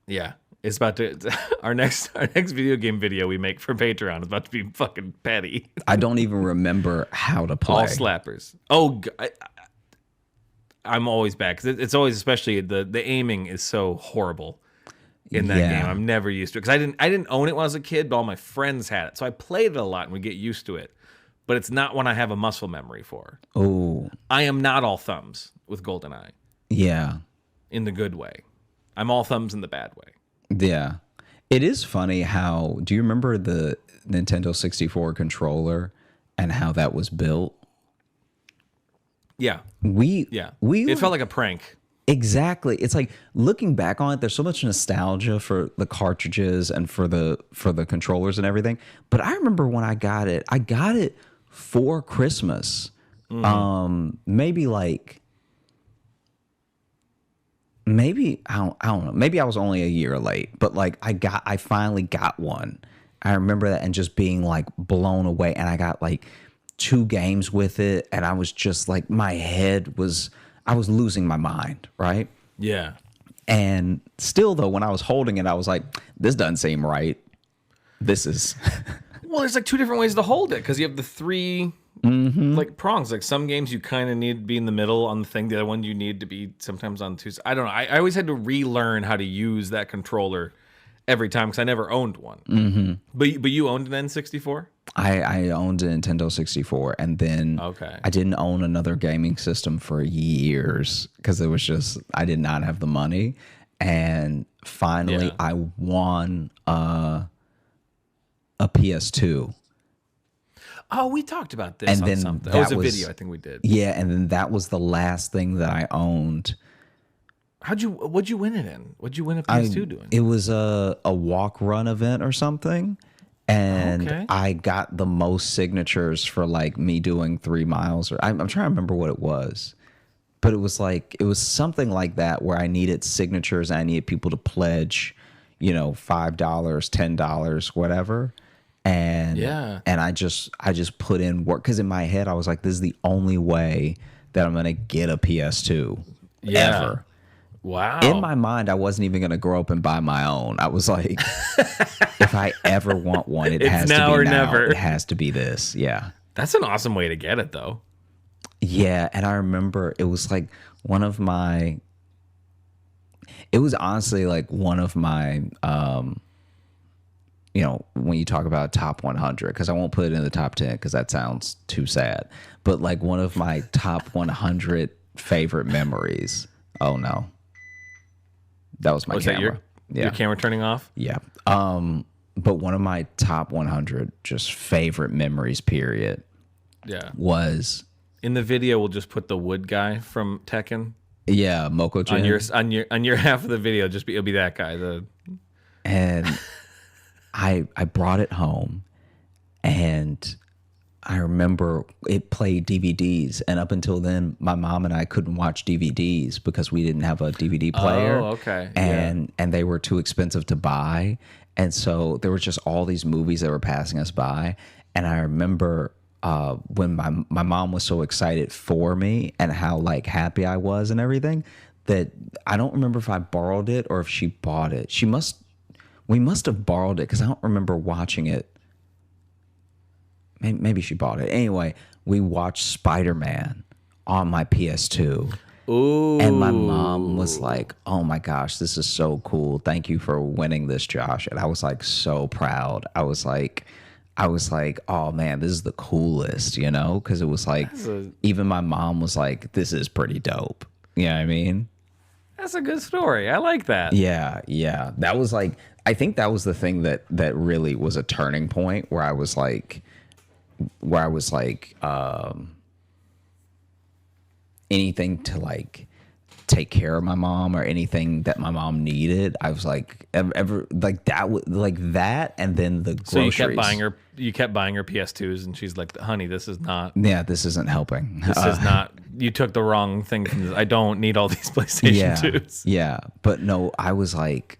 Yeah. It's about to... Our next video game video we make for Patreon is about to be fucking petty. I don't even remember how to play. All slappers. Oh, I'm always bad, because it's always, especially the aiming is so horrible in that game. I'm never used to it, because I didn't own it when I was a kid, but all my friends had it. So I played it a lot, and we get used to it. But it's not one I have a muscle memory for. Oh. I am not all thumbs with GoldenEye. Yeah. In the good way. I'm all thumbs in the bad way. Yeah. It is funny how, do you remember the Nintendo 64 controller and how that was built? Yeah. It felt like a prank. Exactly. It's like, looking back on it, there's so much nostalgia for the cartridges and for the controllers and everything. But I remember when I got it for Christmas. Maybe I don't know. Maybe I was only a year late, but like I finally got one. I remember that and just being like blown away. And I got like 2 games with it, and I was just like, I was losing my mind, right? Yeah. And still though, when I was holding it, I was like, this doesn't seem right. This is Well, there's like 2 different ways to hold it, because you have the 3 like prongs. Like some games you kind of need to be in the middle on the thing. The other one you need to be sometimes on 2. I don't know. I always had to relearn how to use that controller every time, because I never owned one. But you owned an N64? I owned a Nintendo 64, and then I didn't own another gaming system for years, because it was just, I did not have the money. And finally I won a PS2. Oh, we talked about this on something. That was a video I think we did. Yeah, and then that was the last thing that I owned. What'd you win it in? What'd you win a PS2 doing? It was a walk run event or something. And I got the most signatures for like me doing 3 miles, or I'm trying to remember what it was. But it was something like that, where I needed signatures and I needed people to pledge, $5, $10, whatever. And I just put in work, because in my head I was like, this is the only way that I'm gonna get a PS2 ever. Wow. In my mind, I wasn't even gonna grow up and buy my own. I was like, if I ever want one, it has to be now. Never. It has to be this. Yeah. That's an awesome way to get it, though. Yeah, and I remember it was like it was honestly like one of my when you talk about top 100, because I won't put it in the top 10 because that sounds too sad, but like one of my top 100 favorite memories. Oh no, that was my camera. Your camera turning off? Yeah. But one of my top 100 just favorite memories, period. Yeah. Was in the video. We'll just put the wood guy from Tekken. Yeah, Moko-chan. on your half of the video. It'll be that guy. And I brought it home, and I remember it played DVDs, and up until then, my mom and I couldn't watch DVDs because we didn't have a DVD player. Oh, okay. And they were too expensive to buy, and so there were just all these movies that were passing us by. And I remember when my mom was so excited for me and how like happy I was and everything, that I don't remember if I borrowed it or if she bought it. We must have borrowed it because I don't remember watching it. Maybe she bought it. Anyway, we watched Spider-Man on my PS2. Ooh. And my mom was like, "Oh my gosh, this is so cool. Thank you for winning this, Josh." And I was like so proud. I was like, "Oh man, this is the coolest," you know? Because it was like, even my mom was like, "This is pretty dope." You know what I mean? That's a good story. I like that. Yeah. That was like, I think that was the thing that really was a turning point where I was like, anything to like take care of my mom or anything that my mom needed. I was like, ever like that, and then the groceries. So you kept buying her PS2s, and she's like, "Honey, this is not. Yeah, this isn't helping. This is not. You took the wrong thing from this. I don't need all these PlayStation 2s." Yeah, but no, I was like,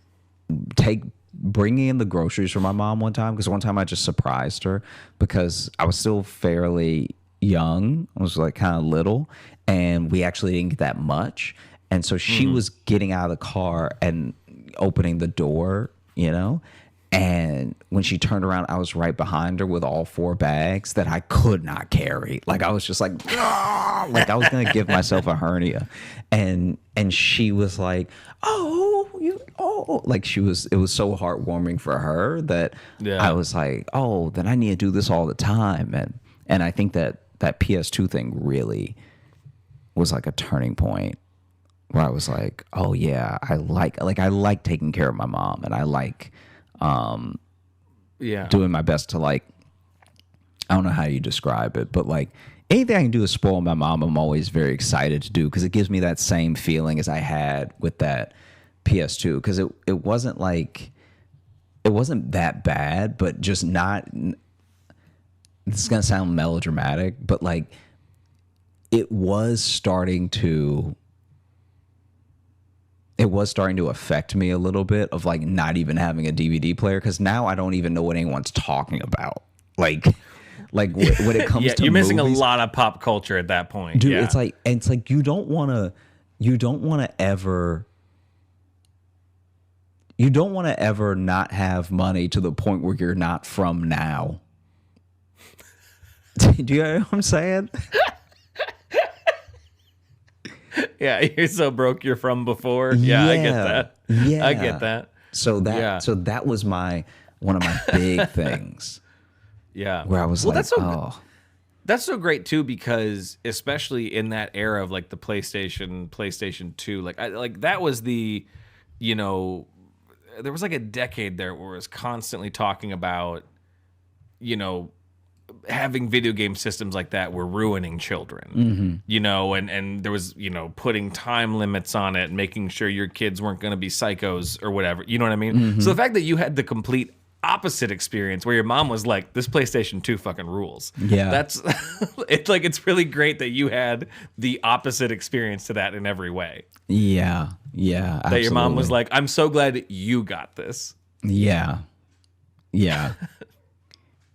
bringing in the groceries for my mom one time, because one time I just surprised her because I was still fairly young. I was like kind of little, and we actually didn't get that much. And so she was getting out of the car and opening the door, you know? And when she turned around, I was right behind her with all 4 bags that I could not carry. Like I was just like, "Ah!" Like I was going to give myself a hernia. And she was like, like it was so heartwarming for her that I was like, "Oh, then I need to do this all the time." And I think that PS2 thing really was like a turning point where I was like, "Oh yeah, I like taking care of my mom, and I like doing my best to like, I don't know how you describe it, but like anything I can do to spoil my mom, I'm always very excited to do, because it gives me that same feeling as I had with that PS2, because it wasn't that bad, but just not, this is gonna sound melodramatic, but like it was starting to affect me a little bit, of like not even having a DVD player, because now I don't even know what anyone's talking about. Like when it comes to you're missing movies, a lot of pop culture at that point, dude. It's like you don't want to ever not have money to the point where you're not from now. Do you know what I'm saying? Yeah, you're so broke you're from before. Yeah, I get that. Yeah, I get that. So that was one of my big things. Yeah, where I was like, that's so great too, because especially in that era of like the PlayStation 2, like that was the, you know, there was like a decade there where it was constantly talking about, you know, having video game systems like that were ruining children, you know, and there was, you know, putting time limits on it, making sure your kids weren't going to be psychos or whatever, you know what I mean? So the fact that you had the complete opposite experience where your mom was like, "This PlayStation 2 fucking rules." Yeah. That's it's like, it's really great that you had the opposite experience to that in every way. Yeah. Yeah. Absolutely. That your mom was like, "I'm so glad you got this." Yeah. Yeah.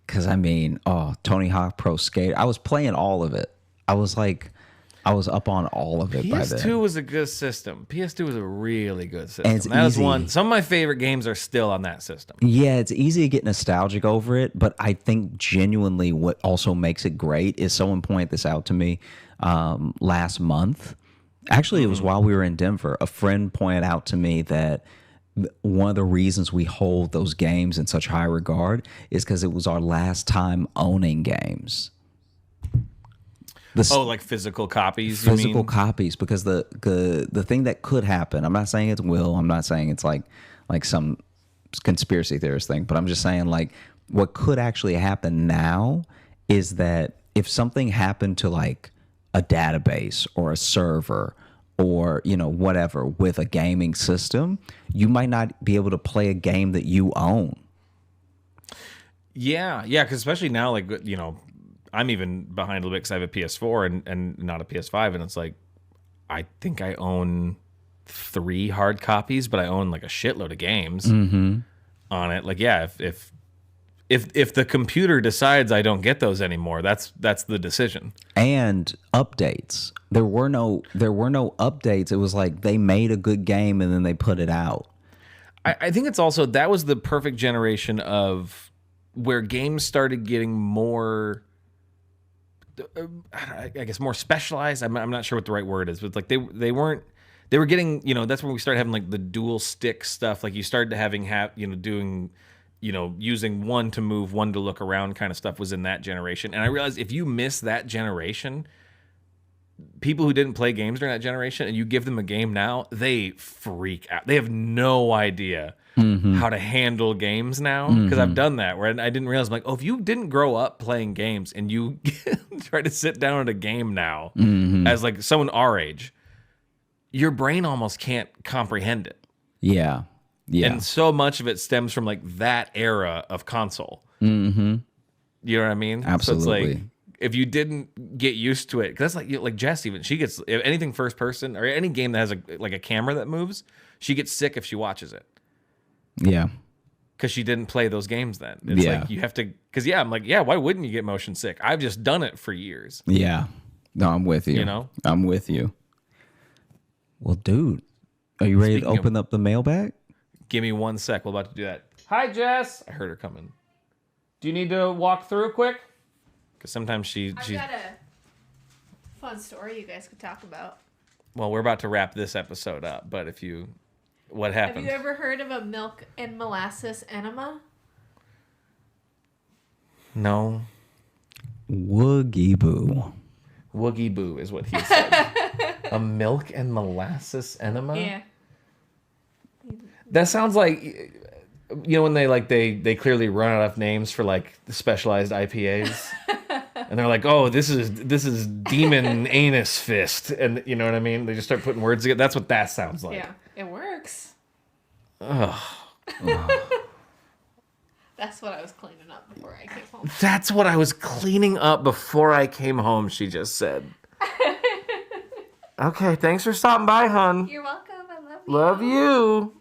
Because I mean, Tony Hawk Pro Skater, I was playing all of it. I was up on all of it by then. PS2 was a good system. PS2 was a really good system. And that was one. Some of my favorite games are still on that system. Yeah, it's easy to get nostalgic over it, but I think genuinely what also makes it great is, someone pointed this out to me last month. Actually, it was while we were in Denver. A friend pointed out to me that one of the reasons we hold those games in such high regard is because it was our last time owning games. Like physical copies? Physical copies, because the thing that could happen, I'm not saying it will, I'm not saying it's like some conspiracy theorist thing, but I'm just saying, like, what could actually happen now is that if something happened to like a database or a server or, you know, whatever, with a gaming system, you might not be able to play a game that you own. Yeah, because especially now, like, you know, I'm even behind a little bit because I have a PS4 and not a PS5, and it's like I think I own 3 hard copies, but I own like a shitload of games on it. Like, yeah, if the computer decides I don't get those anymore, that's the decision. And updates. There were no updates. It was like they made a good game and then they put it out. I think it's also that was the perfect generation of where games started getting more, I guess, more specialized. I'm not sure what the right word is, but like they were getting, that's when we started having like the dual stick stuff. Like you started doing, using one to move, one to look around kind of stuff was in that generation. And I realized if you miss that generation, people who didn't play games during that generation and you give them a game now, they freak out. They have no idea how to handle games now. Because I've done that where I didn't realize, I'm like, if you didn't grow up playing games and you try to sit down at a game now as like someone our age, your brain almost can't comprehend it. Yeah. And so much of it stems from like that era of console. You know what I mean? Absolutely. So it's like, if you didn't get used to it, because that's like Jess, even she gets, if anything first person or any game that has a camera that moves, she gets sick if she watches it. Yeah. Because she didn't play those games then. It's like you have to, because I'm like, why wouldn't you get motion sick? I've just done it for years. Yeah. No, I'm with you. I'm with you. Well, dude, are you ready to open up the mailbag? Give me 1 sec. We're about to do that. Hi, Jess. I heard her coming. Do you need to walk through quick? Because sometimes she's... I've got a fun story you guys could talk about. Well, we're about to wrap this episode up, but what happened? Have you ever heard of a milk and molasses enema? No. Woogie boo. Woogie boo is what he said. A milk and molasses enema? Yeah. That sounds like... when they clearly run out of names for like the specialized IPAs, and they're like, oh, this is demon anus fist, and you know what I mean? They just start putting words together. That's what that sounds like. Yeah, it works. Ugh. That's what I was cleaning up before I came home. That's what I was cleaning up before I came home. She just said. Okay, thanks for stopping by, hon. You're welcome. I love you. Love you.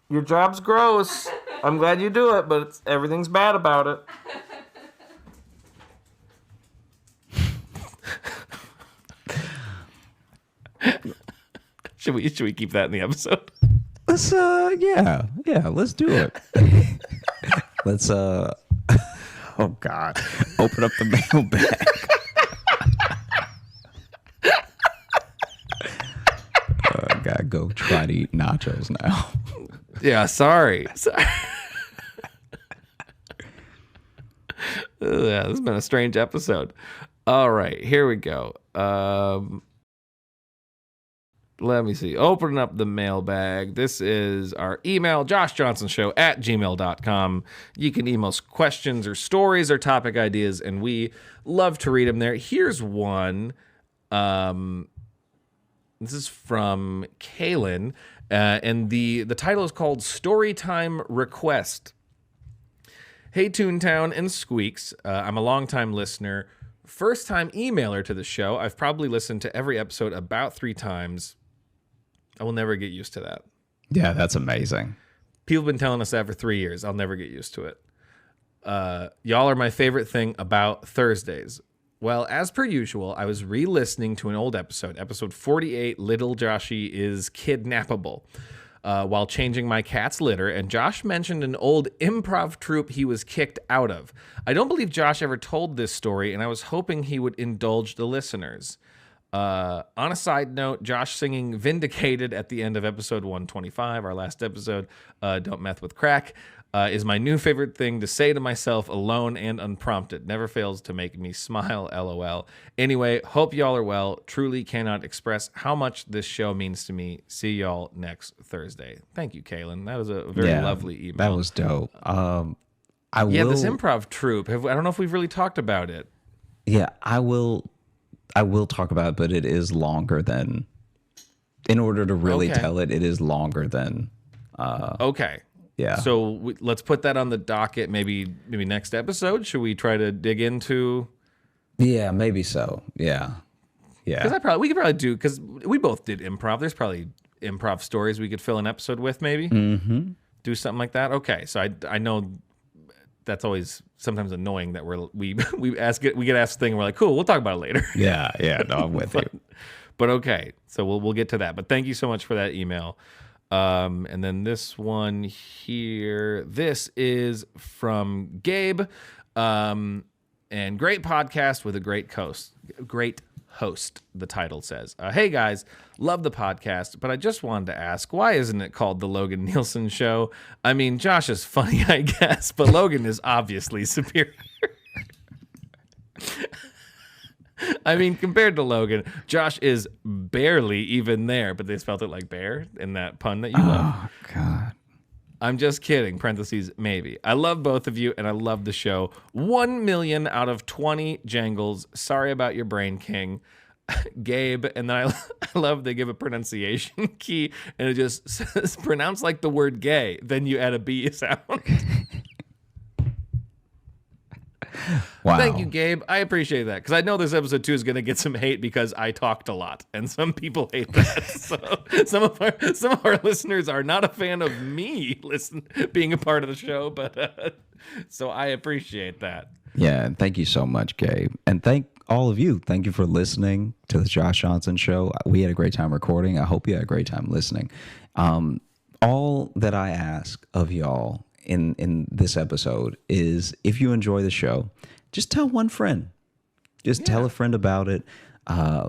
Your job's gross. I'm glad you do it, but everything's bad about it. Should we keep that in the episode? Let's let's do it. Let's oh God, open up the mailbag. I gotta go try to eat nachos now. Yeah, sorry. Yeah, this has been a strange episode. All right, here we go. Let me see. Opening up the mailbag. This is our email, joshjohnsonshow@gmail.com. You can email us questions or stories or topic ideas, and we love to read them there. Here's one. This is from Kaylin, and the title is called Storytime Request. Hey, Toontown and Squeaks. I'm a longtime listener, first-time emailer to the show. I've probably listened to every episode about 3 times. I will never get used to that. Yeah, that's amazing. People have been telling us that for 3 years. I'll never get used to it. Y'all are my favorite thing about Thursdays. Well, as per usual, I was re-listening to an old episode 48, Little Joshy is Kidnappable, while changing my cat's litter, and Josh mentioned an old improv troupe he was kicked out of. I don't believe Josh ever told this story, and I was hoping he would indulge the listeners. On a side note, Josh singing Vindicated at the end of episode 125, our last episode, Don't Meth with Crack, is my new favorite thing to say to myself alone and unprompted. Never fails to make me smile, LOL. Anyway, hope y'all are well. Truly cannot express how much this show means to me. See y'all next Thursday. Thank you, Kaylin. That was a very lovely email. That was dope. This improv troupe. I don't know if we've really talked about it. Yeah, I will talk about it, but it is longer than, in order to really tell it, it is longer than. Okay. Yeah. So let's put that on the docket. Maybe next episode. Should we try to dig into Yeah, maybe so. Yeah. Because we could probably do, because we both did improv. There's probably improv stories we could fill an episode with, maybe. Mm-hmm. Do something like that. Okay, so I know that's always sometimes annoying that we get asked the thing and we're like, cool, we'll talk about it later. Yeah, no, I'm with you. But okay, so we'll get to that. But thank you so much for that email. And then this one here, this is from Gabe. And great podcast with a great host. The title says, hey guys, love the podcast, but I just wanted to ask, why isn't it called the Logan Nielsen Show? I mean, Josh is funny, I guess, but Logan is obviously superior. I mean, compared to Logan, Josh is barely even there, but they spelled it like bear in that pun that you love. Oh, God. I'm just kidding, parentheses, maybe. I love both of you, and I love the show. 1 million out of 20 jangles. Sorry about your brain, King. Gabe, and then I love they give a pronunciation key, and it just says, pronounce like the word gay, then you add a B sound. Wow. Thank you, Gabe. I appreciate that, because I know this episode 2 is going to get some hate because I talked a lot, and some people hate that. So some of our listeners are not a fan of me being a part of the show, but so I appreciate that. Yeah, and thank you so much, Gabe. And thank all of you. Thank you for listening to the Josh Johnson Show. We had a great time recording. I hope you had a great time listening. All that I ask of y'all in this episode is, if you enjoy the show, just tell one friend. Just tell a friend about it,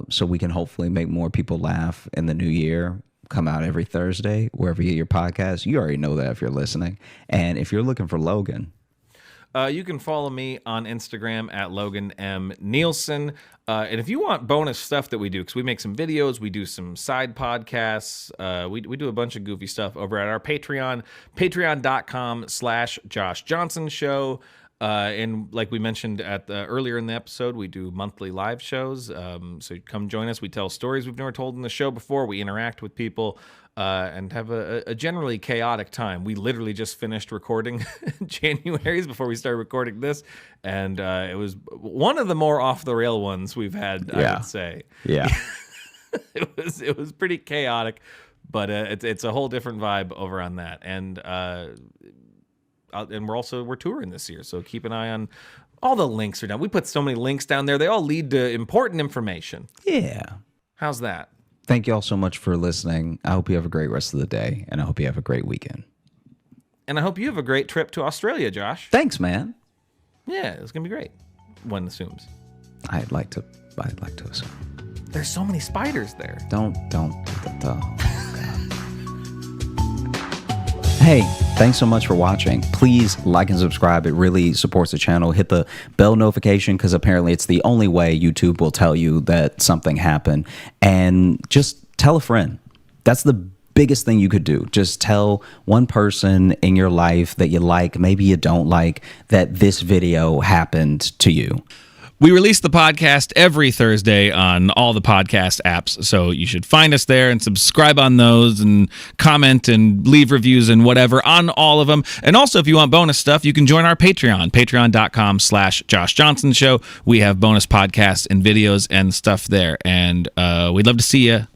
so we can hopefully make more people laugh in the new year. Come out every Thursday, wherever you get your podcast. You already know that if you're listening. And if you're looking for Logan, you can follow me on Instagram at Logan M. Nielsen. And if you want bonus stuff that we do, because we make some videos, we do some side podcasts, we do a bunch of goofy stuff over at our Patreon, patreon.com/Josh Johnson Show. And like we mentioned earlier in the episode, we do monthly live shows. So come join us. We tell stories we've never told in the show before. We interact with people and have a generally chaotic time. We literally just finished recording January's before we started recording this. And it was one of the more off the rail ones we've had, I would say. Yeah. It was pretty chaotic, but it's a whole different vibe over on that. And we're touring this year, so keep an eye on all the links are down. We put so many links down there. They all lead to important information. Yeah. How's that? Thank you all so much for listening. I hope you have a great rest of the day, and I hope you have a great weekend. And I hope you have a great trip to Australia, Josh. Thanks, man. Yeah, it's gonna be great. One assumes. I'd like to assume. There's so many spiders there. Don't. Hey, thanks so much for watching. Please like and subscribe. It really supports the channel. Hit the bell notification, because apparently it's the only way YouTube will tell you that something happened. And just tell a friend. That's the biggest thing you could do. Just tell one person in your life that you like, maybe you don't like, that this video happened to you. We release the podcast every Thursday on all the podcast apps, so you should find us there and subscribe on those and comment and leave reviews and whatever on all of them. And also, if you want bonus stuff, you can join our Patreon, patreon.com/Josh Johnson Show. We have bonus podcasts and videos and stuff there, and we'd love to see you